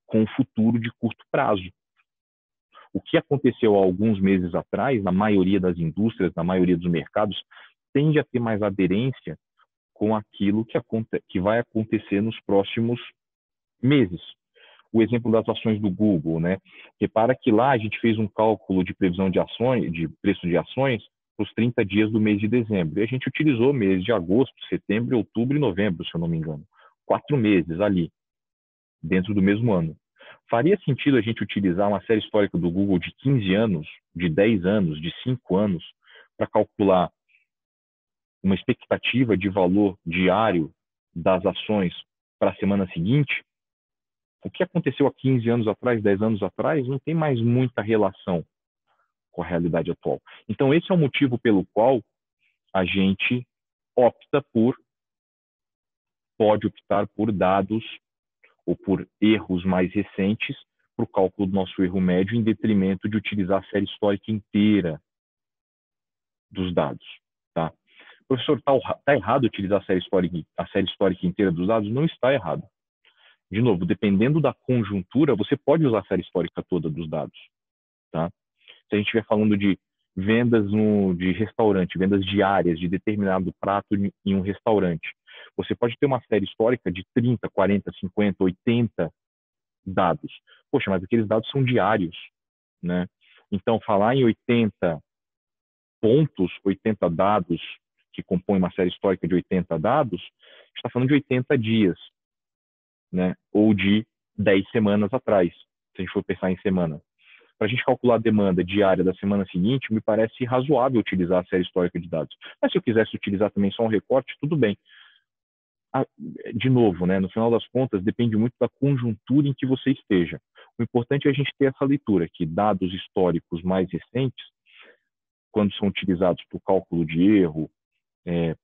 com o futuro de curto prazo. O que aconteceu há alguns meses atrás, na maioria das indústrias, na maioria dos mercados, tende a ter mais aderência com aquilo que vai acontecer nos próximos meses. O exemplo das ações do Google, né? Repara que lá a gente fez um cálculo de previsão de ações, de preço de ações, para os 30 dias do mês de dezembro. E a gente utilizou meses de agosto, setembro, outubro e novembro, se eu não me engano. 4 meses ali, dentro do mesmo ano. Faria sentido a gente utilizar uma série histórica do Google de 15 anos, de 10 anos, de 5 anos, para calcular uma expectativa de valor diário das ações para a semana seguinte? O que aconteceu há 15 anos atrás, 10 anos atrás, não tem mais muita relação com a realidade atual. Então, esse é o motivo pelo qual a gente pode optar por dados ou por erros mais recentes para o cálculo do nosso erro médio, em detrimento de utilizar a série histórica inteira dos dados. Tá? Professor, está errado utilizar a série histórica inteira dos dados? Não está errado. De novo, dependendo da conjuntura, você pode usar a série histórica toda dos dados. Tá? Se a gente estiver falando de vendas de restaurante, vendas diárias de determinado prato em um restaurante, você pode ter uma série histórica de 30, 40, 50, 80 dados. Poxa, mas aqueles dados são diários, né? Então, falar em 80 pontos, 80 dados, que compõem uma série histórica de 80 dados, está falando de 80 dias, né? Ou de 10 semanas atrás, se a gente for pensar em semana. Para a gente calcular a demanda diária da semana seguinte, me parece razoável utilizar a série histórica de dados. Mas se eu quisesse utilizar também só um recorte, tudo bem. De novo, né, no final das contas, depende muito da conjuntura em que você esteja. O importante é a gente ter essa leitura, que dados históricos mais recentes, quando são utilizados para o cálculo de erro,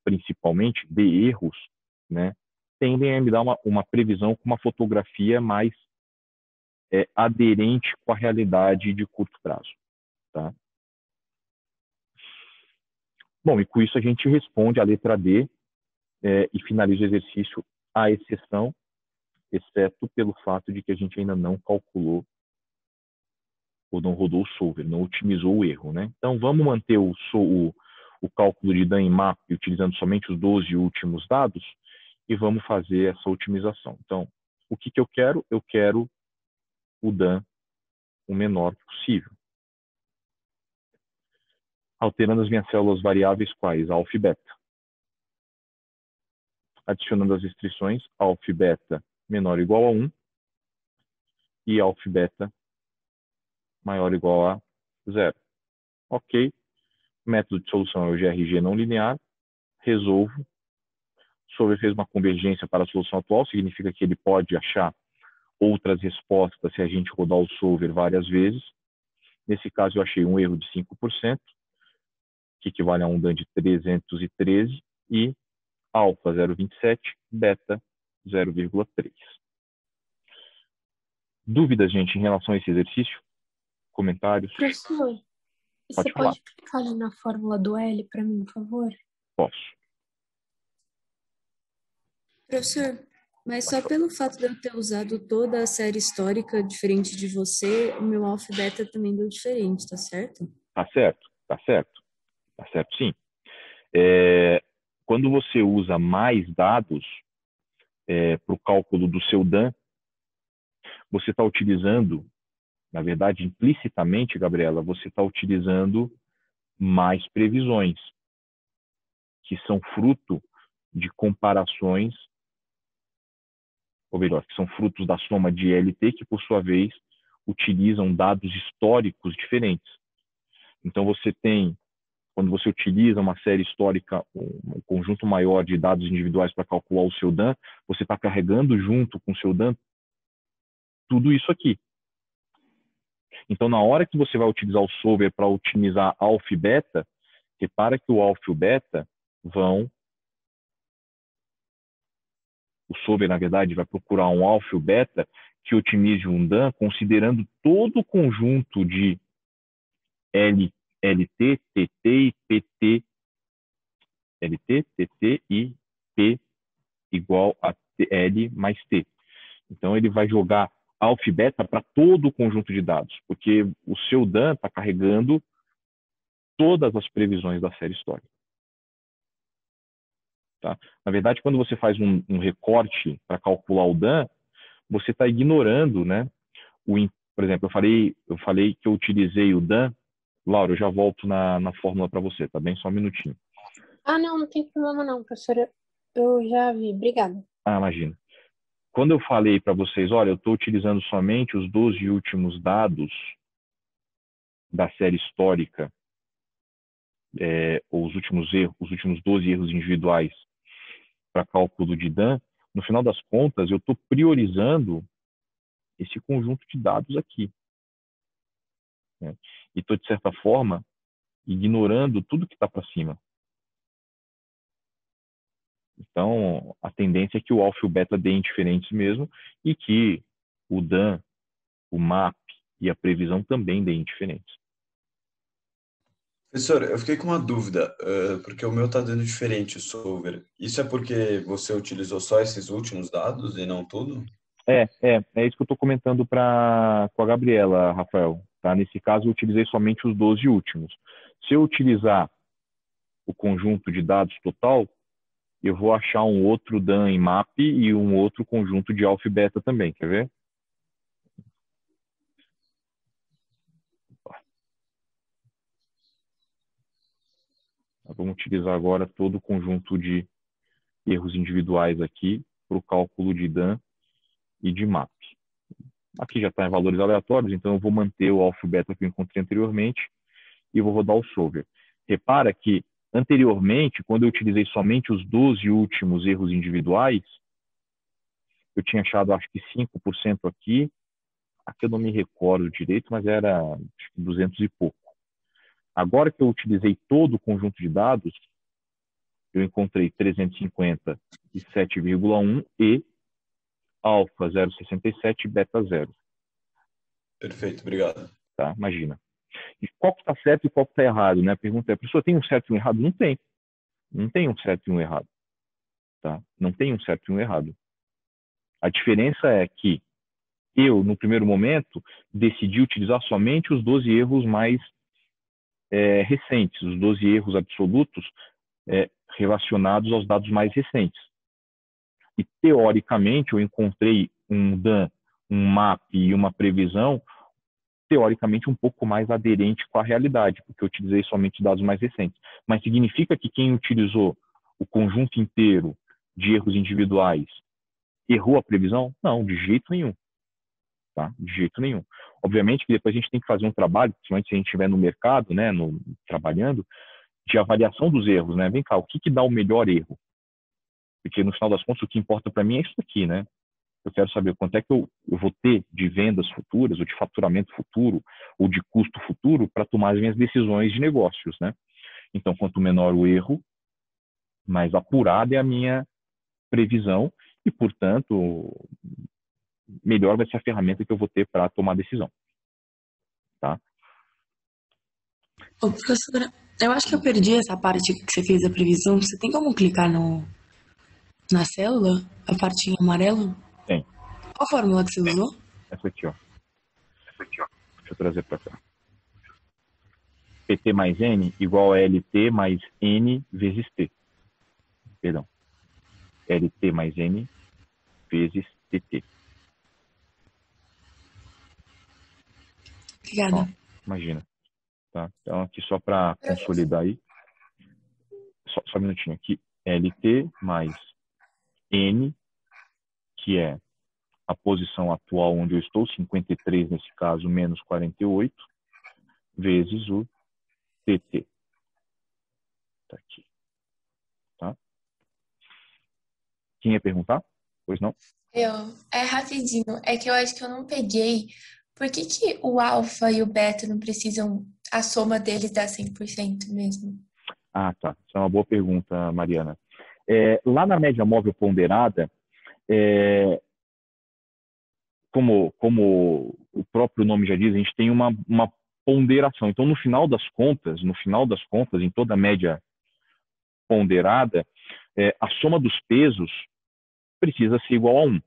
principalmente de erros, né, tendem a me dar uma previsão com uma fotografia mais aderente com a realidade de curto prazo. Tá? Bom, e com isso a gente responde a letra D e finaliza o exercício à exceção, exceto pelo fato de que a gente ainda não calculou ou não rodou o solver, não otimizou o erro. Né? Então, vamos manter o cálculo de Dan e MAP utilizando somente os 12 últimos dados e vamos fazer essa otimização. Então, o que eu quero? Eu quero o Dan o menor possível. Alterando as minhas células variáveis quais? Alfa e beta. Adicionando as restrições, alfa e beta menor ou igual a 1 e alfa e beta maior ou igual a 0. Ok. Método de solução é o GRG não linear. Resolvo. O solver fez uma convergência para a solução atual, significa que ele pode achar outras respostas se a gente rodar o solver várias vezes. Nesse caso, eu achei um erro de 5%, que equivale a um Dan de 313, e alfa 0,27, beta 0,3. Dúvidas, gente, em relação a esse exercício? Comentários? Professor, você pode clicar ali na fórmula do L para mim, por favor? Posso. Professor, mas só pelo fato de eu ter usado toda a série histórica diferente de você, o meu alfa e beta também deu diferente, tá certo? Tá certo, tá certo. Tá certo, sim. Quando você usa mais dados para o cálculo do seu Dan, você está utilizando, na verdade, implicitamente, Gabriela, você está utilizando mais previsões, que são fruto de comparações, ou melhor, que são frutos da soma de LT, que, por sua vez, utilizam dados históricos diferentes. Então, quando você utiliza uma série histórica, um conjunto maior de dados individuais para calcular o seu Dan, você está carregando junto com o seu Dan tudo isso aqui. Então, na hora que você vai utilizar o solver para otimizar alfa e beta, repara que o alfa e o beta o solver, na verdade, vai procurar um alfa e o beta que otimize um Dan, considerando todo o conjunto de LT, TT e PT, LT, TT e P igual a L mais T. Então, ele vai jogar alfa e beta para todo o conjunto de dados, porque o seu DAN está carregando todas as previsões da série histórica. Tá? Na verdade, quando você faz um recorte para calcular o DAN, você está ignorando, né? Por exemplo, eu falei que eu utilizei o DAN. Laura, eu já volto na fórmula para você, tá bem? Só um minutinho. Ah, não, não tem problema não, professora. Eu já vi. Obrigada. Ah, imagina. Quando eu falei para vocês, olha, eu estou utilizando somente os 12 últimos dados da série histórica, ou os últimos 12 erros individuais para cálculo de DAN, no final das contas, eu estou priorizando esse conjunto de dados aqui. Né? E estou, de certa forma, ignorando tudo que está para cima. Então, a tendência é que o alfa e o beta deem diferentes mesmo, e que o DAN, o MAP e a previsão também deem diferentes. Professor, eu fiquei com uma dúvida, porque o meu está dando diferente, o solver. Isso é porque você utilizou só esses últimos dados e não tudo? É isso que eu estou comentando com a Gabriela, Rafael. Tá? Nesse caso, eu utilizei somente os 12 últimos. Se eu utilizar o conjunto de dados total, eu vou achar um outro DAN em MAP e um outro conjunto de alfa e beta também. Quer ver? Vamos utilizar agora todo o conjunto de erros individuais aqui para o cálculo de DAN e de MAP. Aqui já está em valores aleatórios, então eu vou manter o alfa e beta que eu encontrei anteriormente e vou rodar o solver. Repara que, anteriormente, quando eu utilizei somente os 12 últimos erros individuais, eu tinha achado, acho que 5% aqui. Aqui eu não me recordo direito, mas era acho que 200 e pouco. Agora que eu utilizei todo o conjunto de dados, eu encontrei 357,1 e alfa 0,67 e beta 0. Perfeito, obrigado. Tá? Imagina. E qual que está certo e qual que está errado? Né? A pergunta é, professor, tem um certo e um errado? Não tem. Não tem um certo e um errado. Tá? Não tem um certo e um errado. A diferença é que eu, no primeiro momento, decidi utilizar somente os 12 erros mais recentes, os 12 erros absolutos relacionados aos dados mais recentes. E, teoricamente, eu encontrei um DAN, um MAP e uma previsão, teoricamente, um pouco mais aderente com a realidade, porque eu utilizei somente dados mais recentes. Mas significa que quem utilizou o conjunto inteiro de erros individuais errou a previsão? Não, de jeito nenhum. Tá? De jeito nenhum. Obviamente que depois a gente tem que fazer um trabalho, principalmente se a gente estiver no mercado, né, trabalhando, de avaliação dos erros, né? Vem cá, o que dá o melhor erro? Porque no final das contas o que importa para mim é isso aqui, né? Eu quero saber quanto é que eu vou ter de vendas futuras, ou de faturamento futuro, ou de custo futuro para tomar as minhas decisões de negócios, né? Então, quanto menor o erro, mais apurada é a minha previsão e, portanto, melhor vai ser a ferramenta que eu vou ter para tomar decisão. Tá? Ô, professora, eu acho que eu perdi essa parte que você fez a previsão. Você tem como clicar na célula, a parte em amarelo? Tem. Qual a fórmula que você usou? Essa aqui, ó. Deixa eu trazer para cá. PT mais N igual a LT mais N vezes T. Perdão. LT mais N vezes TT. Obrigada. Ó, imagina. Tá? Então, aqui só para consolidar aí. Só um minutinho aqui. LT mais N, que é a posição atual onde eu estou, 53 nesse caso, menos 48, vezes o TT. Tá aqui. Tá? Quem ia perguntar? Pois não? É rapidinho. É que eu acho que eu não peguei. Por que o alfa e o beta não precisam, a soma deles dá 100% mesmo? Ah, tá. Isso é uma boa pergunta, Mariana. Lá na média móvel ponderada, como o próprio nome já diz, a gente tem uma ponderação. Então, no final das contas, em toda a média ponderada, a soma dos pesos precisa ser igual a 1.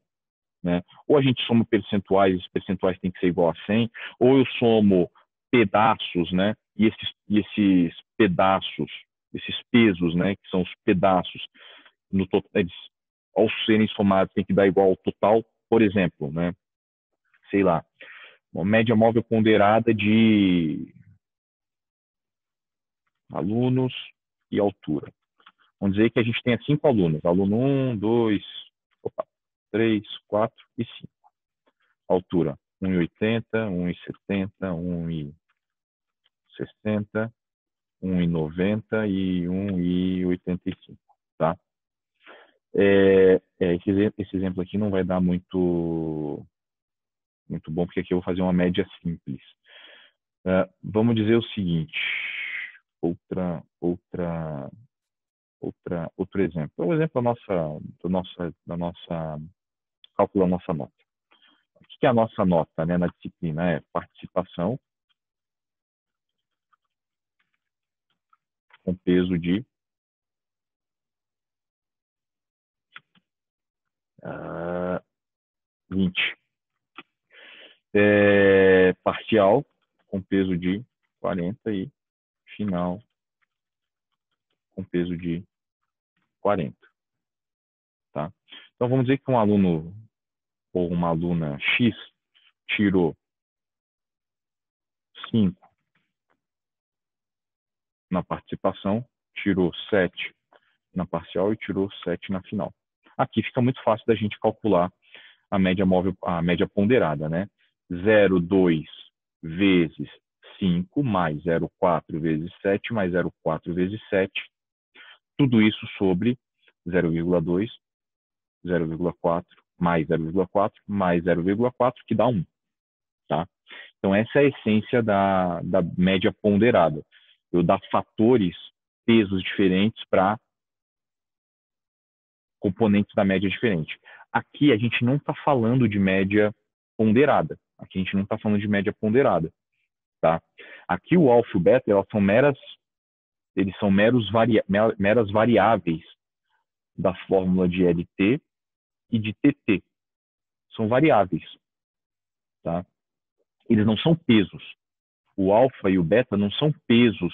né? Ou a gente soma percentuais, esses percentuais têm que ser igual a 100, ou eu somo pedaços, né? E esses pedaços, esses pesos, né? Que são os pedaços, no total, eles, ao serem somados, tem que dar igual ao total. Por exemplo, né? Sei lá, uma média móvel ponderada de alunos e altura. Vamos dizer que a gente tenha 5 alunos. Aluno 1, 2, 3, 4 e 5. Altura 1,80, 1,70, 1,60, 1,90 e 1,85. Tá? Esse exemplo aqui não vai dar muito bom, porque aqui eu vou fazer uma média simples. Vamos dizer o seguinte, outro exemplo. O exemplo da nossa cálculo da nossa nota. O que é a nossa nota, né, na disciplina? É participação com peso de 20. Parcial com peso de 40 e final com peso de 40. Tá? Então, vamos dizer que um aluno ou uma aluna X tirou 5 na participação, tirou 7 na parcial e tirou 7 na final. Aqui fica muito fácil da gente calcular a média móvel, a média ponderada, né? 0,2 vezes 5 mais 0,4 vezes 7 mais 0,4 vezes 7. Tudo isso sobre 0,2, 0,4 mais 0,4 mais 0,4, que dá 1. Tá? Então, essa é a essência da média ponderada. Eu dar fatores, pesos diferentes para componentes da média diferente. Aqui a gente não está falando de média ponderada. Aqui a gente não está falando de média ponderada. Tá? Aqui o alfa e o beta, eles são meras variáveis da fórmula de LT e de TT. São variáveis. Tá? Eles não são pesos. O alfa e o beta não são pesos,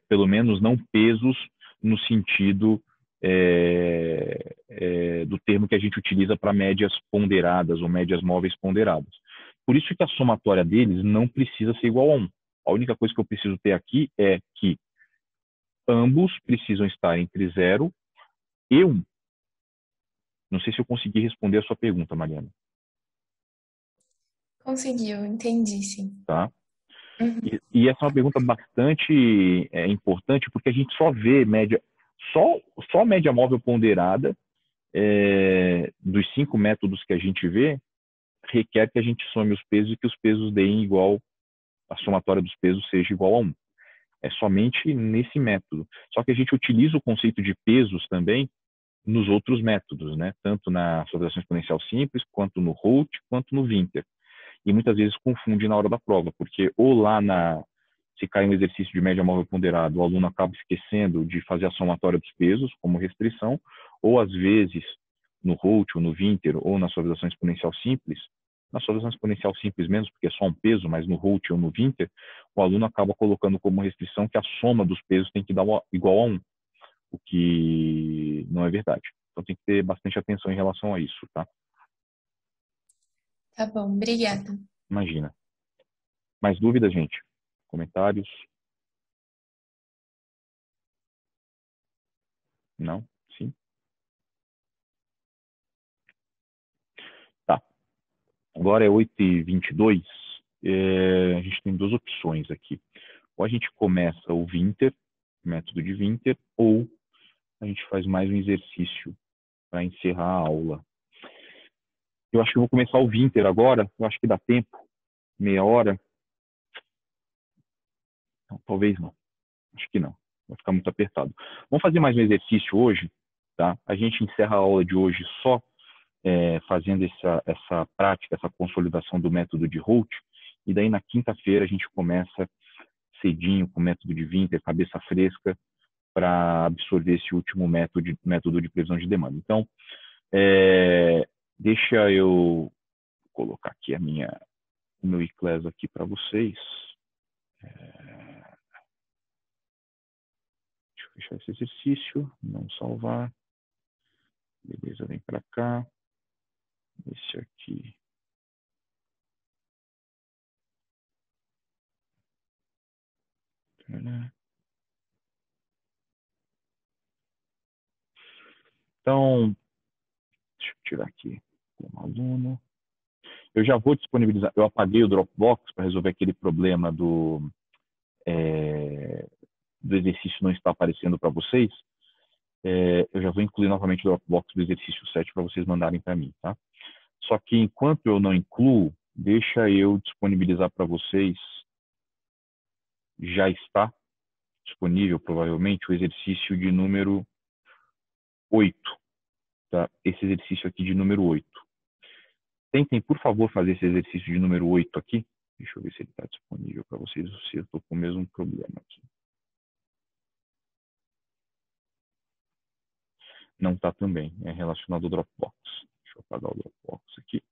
pelo menos não pesos no sentido do termo que a gente utiliza para médias ponderadas ou médias móveis ponderadas. Por isso que a somatória deles não precisa ser igual a 1. A única coisa que eu preciso ter aqui é que ambos precisam estar entre 0 e 1. Não sei se eu consegui responder a sua pergunta, Mariana. Conseguiu, entendi, sim. Tá? Uhum. E essa é uma pergunta bastante importante, porque a gente só vê só média móvel ponderada dos 5 métodos que a gente vê, requer que a gente some os pesos e que os pesos deem igual, a somatória dos pesos seja igual a 1. É somente nesse método. Só que a gente utiliza o conceito de pesos também nos outros métodos, né? Tanto na associação exponencial simples, quanto no Holt, quanto no Winther. E muitas vezes confunde na hora da prova, porque ou lá se cai um exercício de média móvel ponderado, o aluno acaba esquecendo de fazer a somatória dos pesos como restrição, ou às vezes no Holt, ou no Winther, ou na suavização exponencial simples, na suavização exponencial simples menos, porque é só um peso, mas no Holt ou no Winther, o aluno acaba colocando como restrição que a soma dos pesos tem que dar igual a 1, o que não é verdade. Então tem que ter bastante atenção em relação a isso, tá? Tá bom, obrigada. Imagina. Mais dúvidas, gente? Comentários? Não? Sim? Tá. Agora é 8h22. A gente tem 2 opções aqui. Ou a gente começa o Winther, método de Winther, ou a gente faz mais um exercício para encerrar a aula. Eu acho que eu vou começar o Winther agora. Eu acho que dá tempo. Meia hora. Não, talvez não. Acho que não. Vai ficar muito apertado. Vamos fazer mais um exercício hoje. Tá? A gente encerra a aula de hoje só fazendo essa prática, essa consolidação do método de Holt. E daí na quinta-feira a gente começa cedinho com o método de Winther, cabeça fresca, para absorver esse último método de previsão de demanda. Então, Deixa eu colocar aqui o meu iClass aqui para vocês. Deixa eu fechar esse exercício, não salvar. Beleza, vem para cá. Esse aqui. Então, deixa eu tirar aqui como aluno. Eu já vou disponibilizar. Eu apaguei o Dropbox para resolver aquele problema do exercício não estar aparecendo para vocês. Eu já vou incluir novamente o Dropbox do exercício 7 para vocês mandarem para mim, tá? Só que enquanto eu não incluo, deixa eu disponibilizar para vocês. Já está disponível, provavelmente, o exercício de número 8. Tá? Esse exercício aqui de número 8. Tentem, por favor, fazer esse exercício de número 8 aqui. Deixa eu ver se ele está disponível para vocês, se eu estou com o mesmo problema aqui. Não está também, é relacionado ao Dropbox. Deixa eu apagar o Dropbox aqui.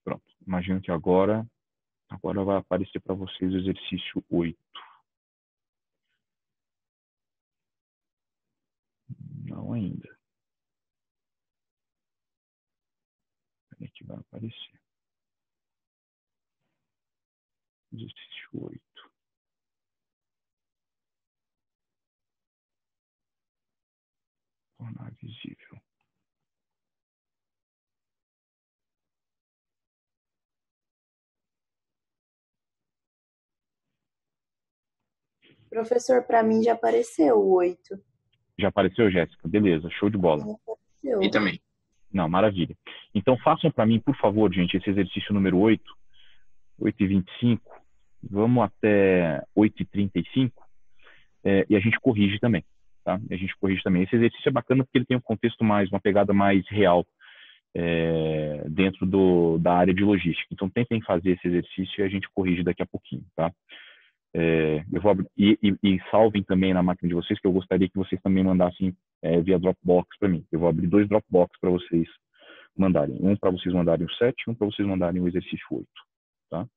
Pronto, imagino que agora vai aparecer para vocês o exercício 8. Não ainda. Peraí que vai aparecer. Exercício 8. Tornar visível. Professor, para mim já apareceu o 8. Já apareceu, Jéssica? Beleza, show de bola. Apareceu. E também. Não, maravilha. Então façam para mim, por favor, gente, esse exercício número 8, 8h25, vamos até 8h35, e a gente corrige também, tá? A gente corrige também. Esse exercício é bacana porque ele tem um contexto mais, uma pegada mais real dentro da área de logística. Então tentem fazer esse exercício e a gente corrige daqui a pouquinho, tá? Eu vou abrir, e salvem também na máquina de vocês, que eu gostaria que vocês também mandassem via Dropbox para mim. Eu vou abrir 2 Dropbox para vocês mandarem. Um para vocês mandarem o 7 e um para vocês mandarem o exercício 8. Tá?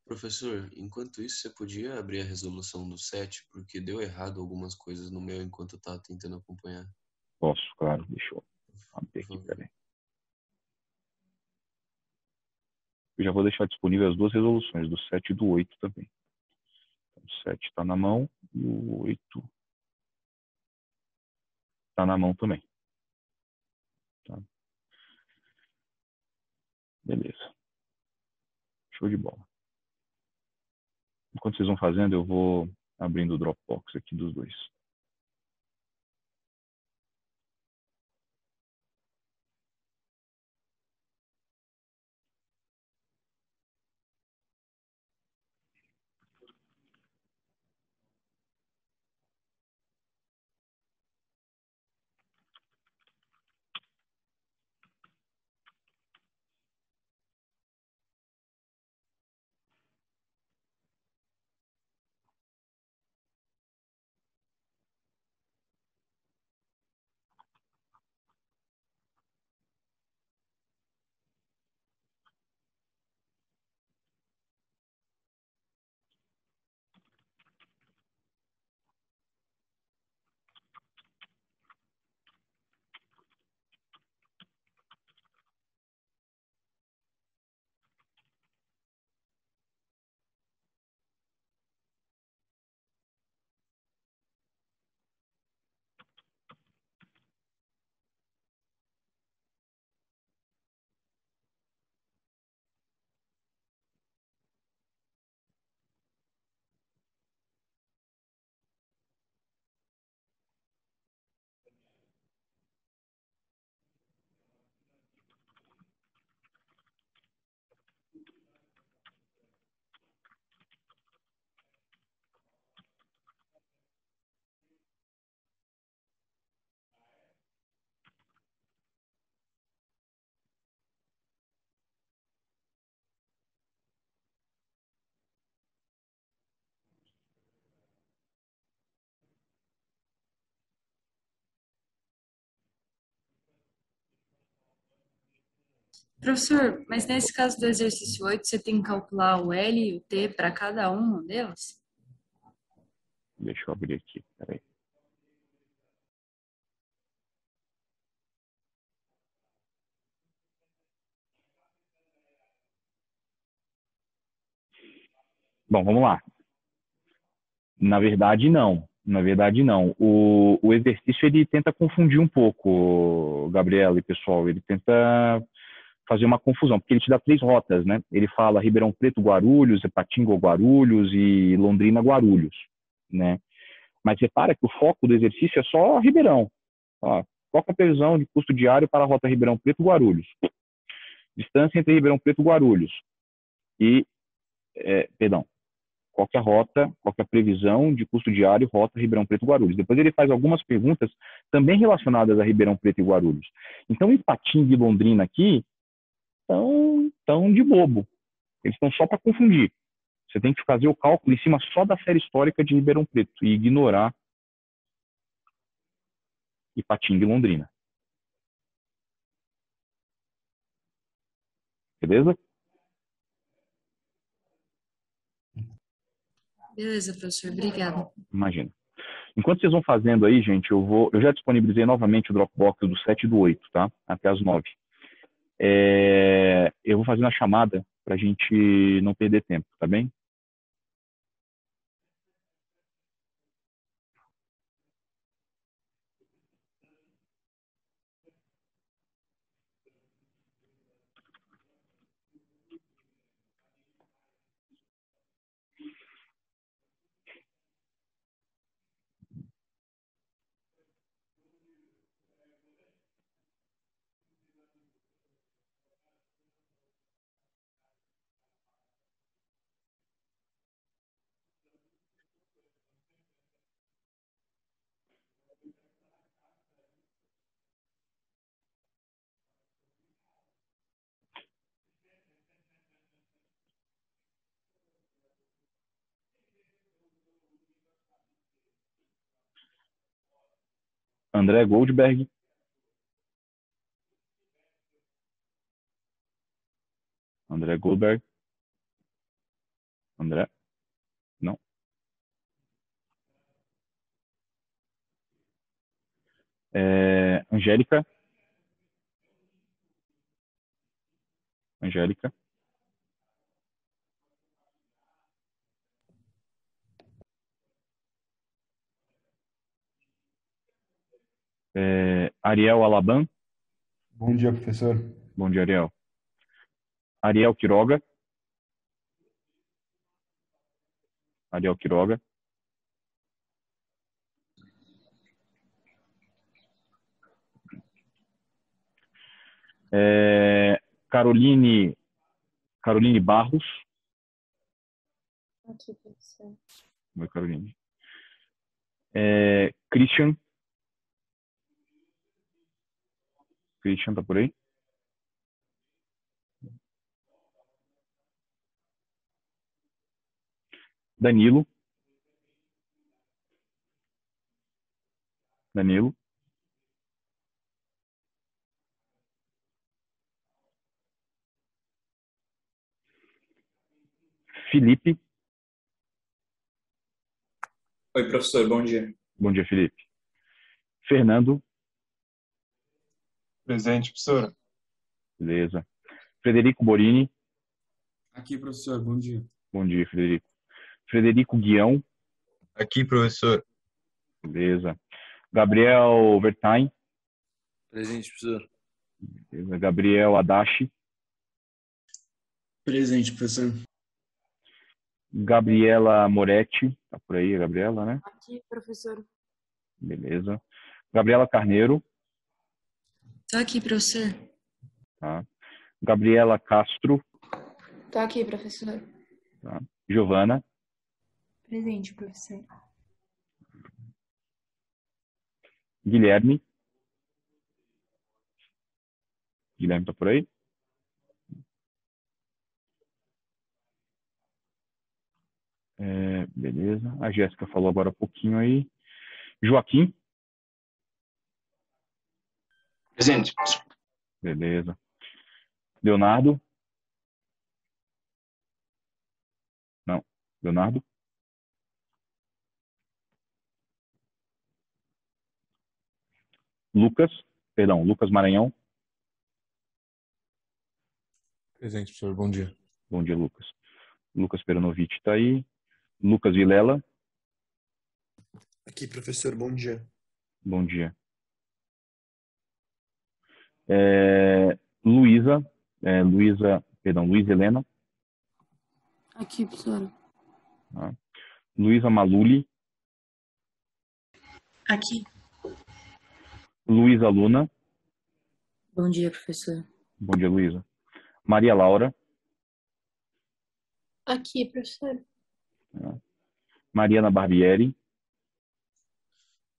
Professor, enquanto isso, você podia abrir a resolução do 7, porque deu errado algumas coisas no meu enquanto eu estava tentando acompanhar. Posso, claro. Deixa eu abrir aqui, peraí. Eu já vou deixar disponível as 2 resoluções, do 7 e do 8 também. O 7 está na mão e o 8 está na mão também. Tá? Beleza. Show de bola. Enquanto vocês vão fazendo, eu vou abrindo o Dropbox aqui dos 2. Professor, mas nesse caso do exercício 8, você tem que calcular o L e o T para cada uma delas? Deixa eu abrir aqui, peraí. Bom, vamos lá. Na verdade, não. Na verdade, não. O exercício, ele tenta confundir um pouco, Gabriela e pessoal. Ele tenta fazer uma confusão, porque ele te dá 3 rotas, né? Ele fala Ribeirão Preto, Guarulhos, Ipatinga, Guarulhos e Londrina, Guarulhos, né? Mas repara que o foco do exercício é só Ribeirão. Ó, qual é a previsão de custo diário para a rota Ribeirão Preto, Guarulhos? Distância entre Ribeirão Preto e Guarulhos. E, perdão, qual que é a rota, qual que é a previsão de custo diário, rota Ribeirão Preto e Guarulhos. Depois ele faz algumas perguntas também relacionadas a Ribeirão Preto e Guarulhos. Então, Ipatinga e Londrina aqui estão de bobo. Eles estão só para confundir. Você tem que fazer o cálculo em cima só da série histórica de Ribeirão Preto e ignorar Ipatinga e Londrina. Beleza? Beleza, professor. Obrigada. Imagina. Enquanto vocês vão fazendo aí, gente, eu já disponibilizei novamente o Dropbox do 7 e do 8, tá? Até as 9. Eu vou fazer uma chamada para a gente não perder tempo, tá bem? André Goldberg. André Goldberg. André? Não. Angélica. Angélica. Ariel Alaban. Bom dia, professor. Bom dia, Ariel. Ariel Quiroga. Ariel Quiroga. Caroline Barros. Aqui, professor. Oi, Caroline. Christian. Christian, tá por aí? Danilo. Felipe. Oi, professor, bom dia. Bom dia, Felipe. Fernando. Presente, professor. Beleza. Frederico Borini. Aqui, professor, bom dia. Bom dia, Frederico. Frederico Guião. Aqui, professor. Beleza. Gabriel Vertain. Presente, professor. Beleza. Gabriel Adachi. Presente, professor. Gabriela Moretti. Tá por aí, a Gabriela, né? Aqui, professor. Beleza. Gabriela Carneiro. Tô aqui, professor. Tá. Gabriela Castro. Tô aqui, professor. Tá. Giovana. Presente, professor. Guilherme. Guilherme tá por aí? Beleza. A Jéssica falou agora há pouquinho aí. Joaquim. Presente. Beleza. Leonardo? Não. Leonardo? Lucas? Perdão, Lucas Maranhão? Presente, professor. Bom dia. Bom dia, Lucas. Lucas Peronovitch está aí. Lucas Vilela? Aqui, professor. Bom dia. Bom dia. Luísa? Luísa Helena? Aqui, professora. Luísa Maluli? Aqui. Luísa Luna? Bom dia, professor. Bom dia, Luísa. Maria Laura? Aqui, professor. Mariana Barbieri?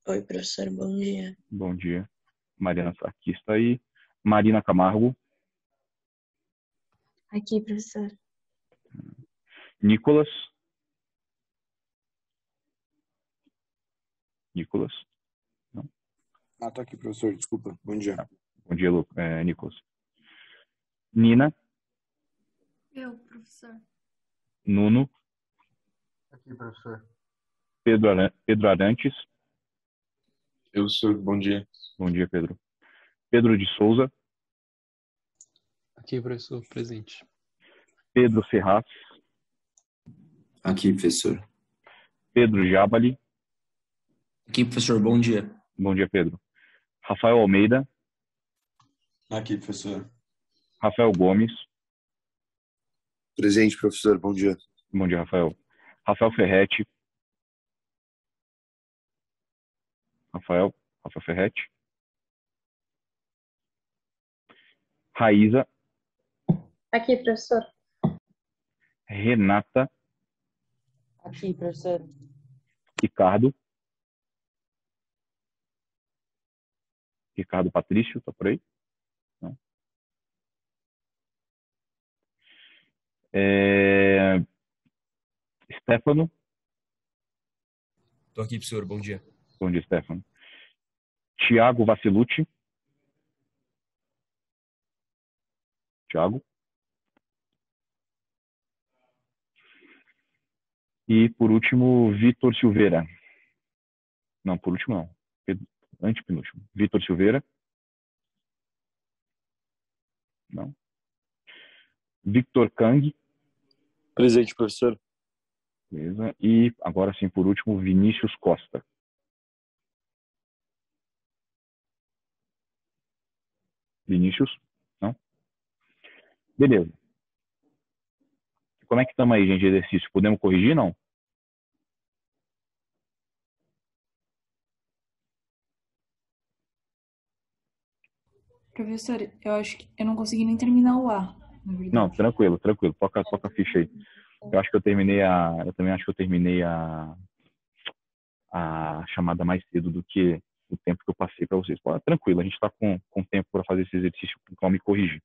Oi, professor. Bom dia. Bom dia. Mariana Sarkis está aí. Marina Camargo? Aqui, professor. Nicolas? Nicolas? Não? Tô aqui, professor. Desculpa. Bom dia. Bom dia, Nicolas. Nina? Eu, professor. Nuno? Aqui, professor. Pedro Arantes? Eu sou. Bom dia. Bom dia, Pedro. Pedro de Souza? Aqui, professor, presente. Pedro Ferraz? Aqui, professor. Pedro Jabali? Aqui, professor. Bom dia. Bom dia, Pedro. Rafael Almeida? Aqui, professor. Rafael Gomes? Presente, professor. Bom dia. Bom dia, Rafael. Rafael Ferretti? Rafael Ferretti? Raíza? Aqui, professor. Renata? Aqui, professor. Ricardo? Ricardo Patrício, tá por aí? Não. Stefano? Tô aqui, professor. Bom dia. Bom dia, Stefano. Tiago Vacilucci? Tiago? E, por último, Vitor Silveira. Não, por último não. Antepenúltimo. Vitor Silveira? Não. Victor Kang? Presente, professor. Beleza. E, agora sim, por último, Vinícius Costa. Vinícius? Não? Beleza. Como é que estamos aí, gente, de exercício? Podemos corrigir, não? Professor, eu acho que eu não consegui nem terminar o A, na verdade. Não, tranquilo. Toca a ficha aí. Eu acho que eu também acho que eu terminei a chamada mais cedo do que o tempo que eu passei para vocês. Pô, tranquilo, a gente está com tempo para fazer esse exercício com calma e corrigir.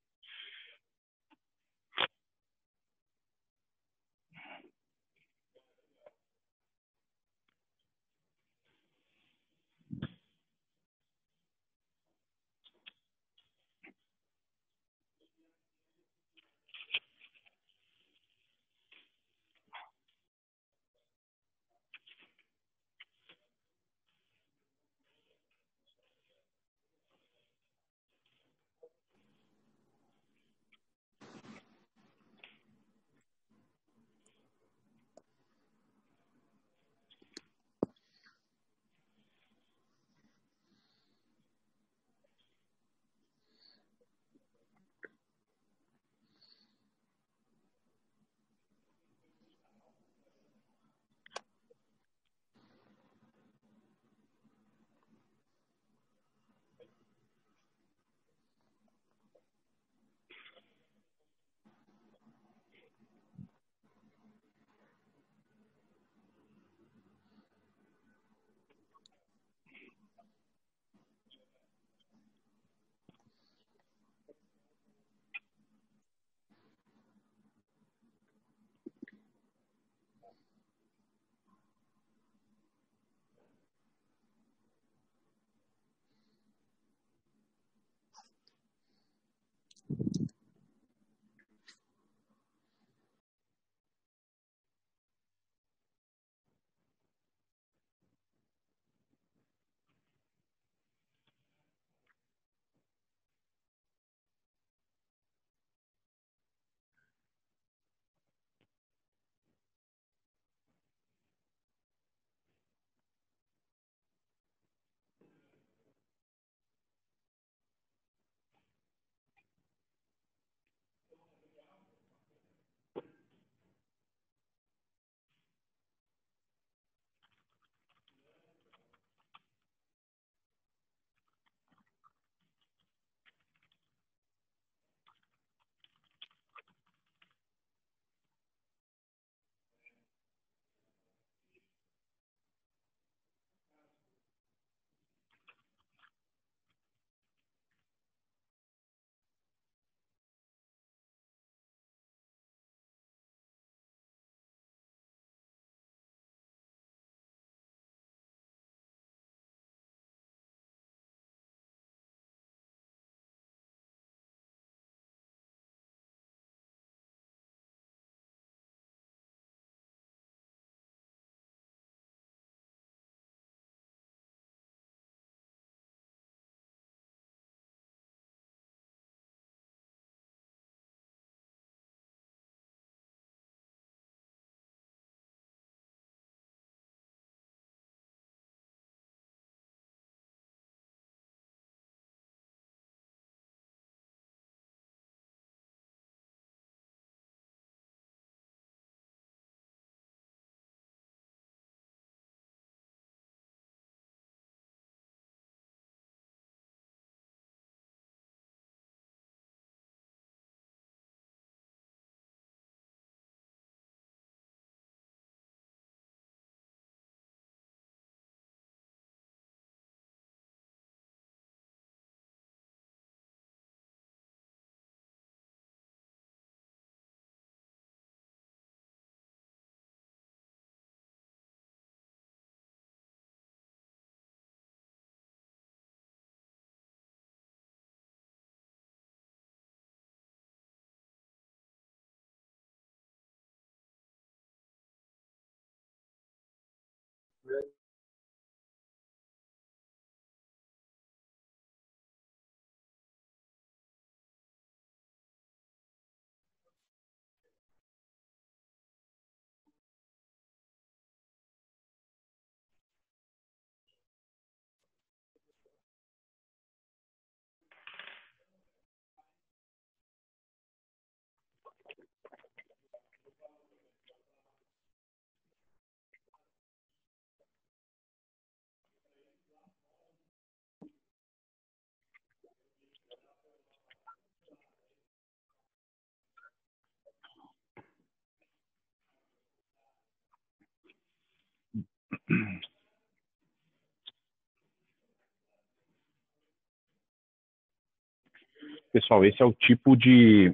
Pessoal, esse é o tipo de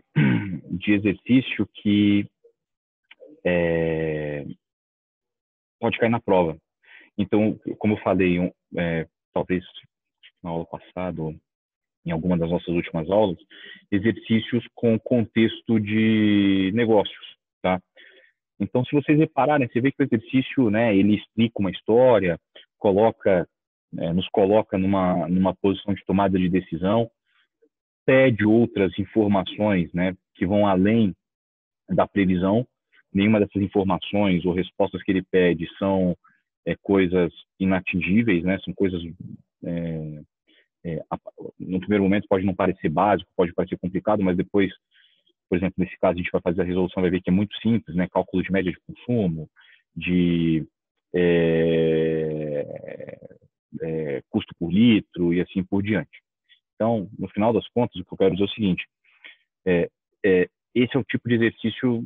exercício que pode cair na prova. Então, como eu falei, talvez na aula passada, ou em alguma das nossas últimas aulas, exercícios com contexto de negócios, tá? Então, se vocês repararem, você vê que o exercício, né, ele explica uma história, nos coloca numa posição de tomada de decisão, pede outras informações, né, que vão além da previsão. Nenhuma dessas informações ou respostas que ele pede são coisas inatingíveis, né, são coisas, no primeiro momento pode não parecer básico, pode parecer complicado, mas depois, por exemplo, nesse caso a gente vai fazer a resolução, vai ver que é muito simples, né, cálculo de média de consumo, de custo por litro e assim por diante. Então, no final das contas, o que eu quero dizer é o seguinte, esse é o tipo de exercício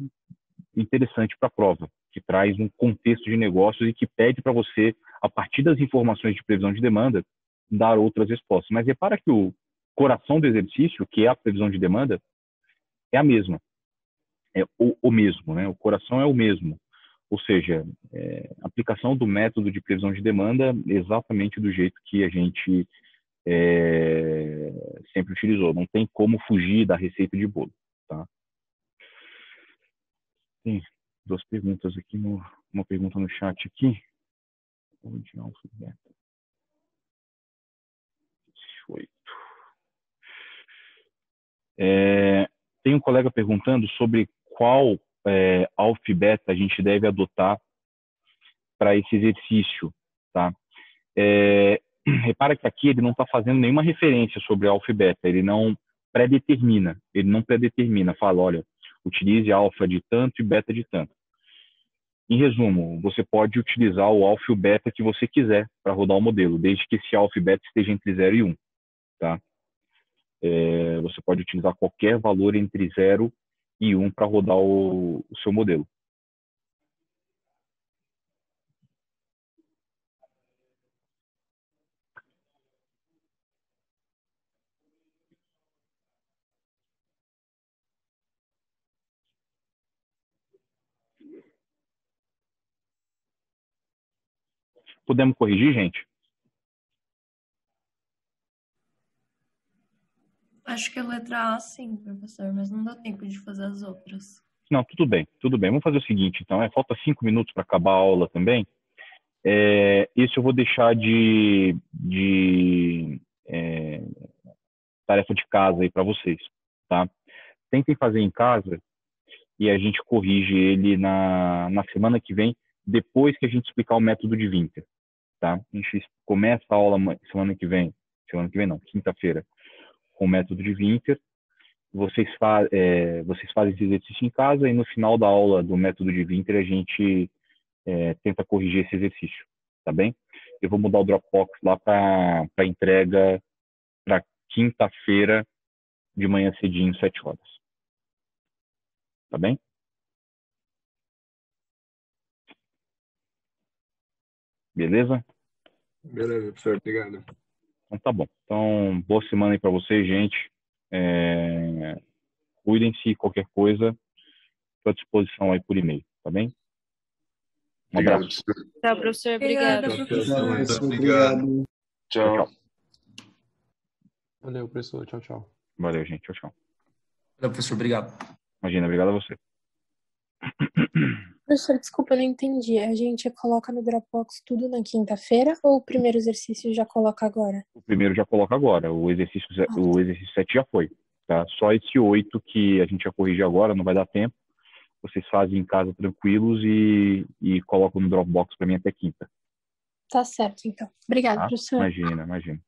interessante para a prova, que traz um contexto de negócios e que pede para você, a partir das informações de previsão de demanda, dar outras respostas. Mas repara que o coração do exercício, que é a previsão de demanda, é a mesma. É o mesmo, né? O coração é o mesmo. Ou seja, a aplicação do método de previsão de demanda exatamente do jeito que a gente sempre utilizou. Não tem como fugir da receita de bolo, tá? Tem duas perguntas aqui, uma pergunta no chat aqui. Onde é o alfabeto? 18. Tem um colega perguntando sobre qual alfa-beta a gente deve adotar para esse exercício, tá? Repara que aqui ele não está fazendo nenhuma referência sobre alfa e beta, ele não predetermina, fala, olha, utilize alfa de tanto e beta de tanto. Em resumo, você pode utilizar o alfa e o beta que você quiser para rodar o modelo, desde que esse alfa e beta esteja entre 0 e 1, tá? Você pode utilizar qualquer valor entre 0 e 1 para rodar o seu modelo. Podemos corrigir, gente? Acho que a letra A sim, professor, mas não dá tempo de fazer as outras. Não, tudo bem. Vamos fazer o seguinte, então. Falta 5 minutos para acabar a aula também. Esse eu vou deixar de tarefa de casa aí para vocês, tá? Tentem fazer em casa e a gente corrige ele na semana que vem, depois que a gente explicar o método de Winther, tá? A gente começa a aula semana que vem não, quinta-feira, com o método de Winther. Vocês fazem esse exercício em casa e no final da aula do método de Winther a gente tenta corrigir esse exercício, tá bem? Eu vou mudar o Dropbox lá para entrega para quinta-feira de manhã cedinho, 7 horas. Tá bem? Beleza? Beleza, professor. Obrigado. Então tá bom. Então, boa semana aí para vocês, gente. Cuidem-se, qualquer coisa, estou à disposição aí por e-mail, tá bem? Um abraço. Tchau, professor. Obrigada. Obrigado. Tchau. Valeu, professor. Tchau, tchau. Valeu, gente. Tchau, tchau. Valeu, professor. Obrigado. Imagina, obrigado a você. Professor, desculpa, eu não entendi. A gente coloca no Dropbox tudo na quinta-feira ou o primeiro exercício já coloca agora? O primeiro já coloca agora. O exercício 7 já foi. Tá? Só esse 8 que a gente já corrige agora, não vai dar tempo. Vocês fazem em casa tranquilos e colocam no Dropbox para mim até quinta. Tá certo, então. Obrigada, Tá? professor. Imagina.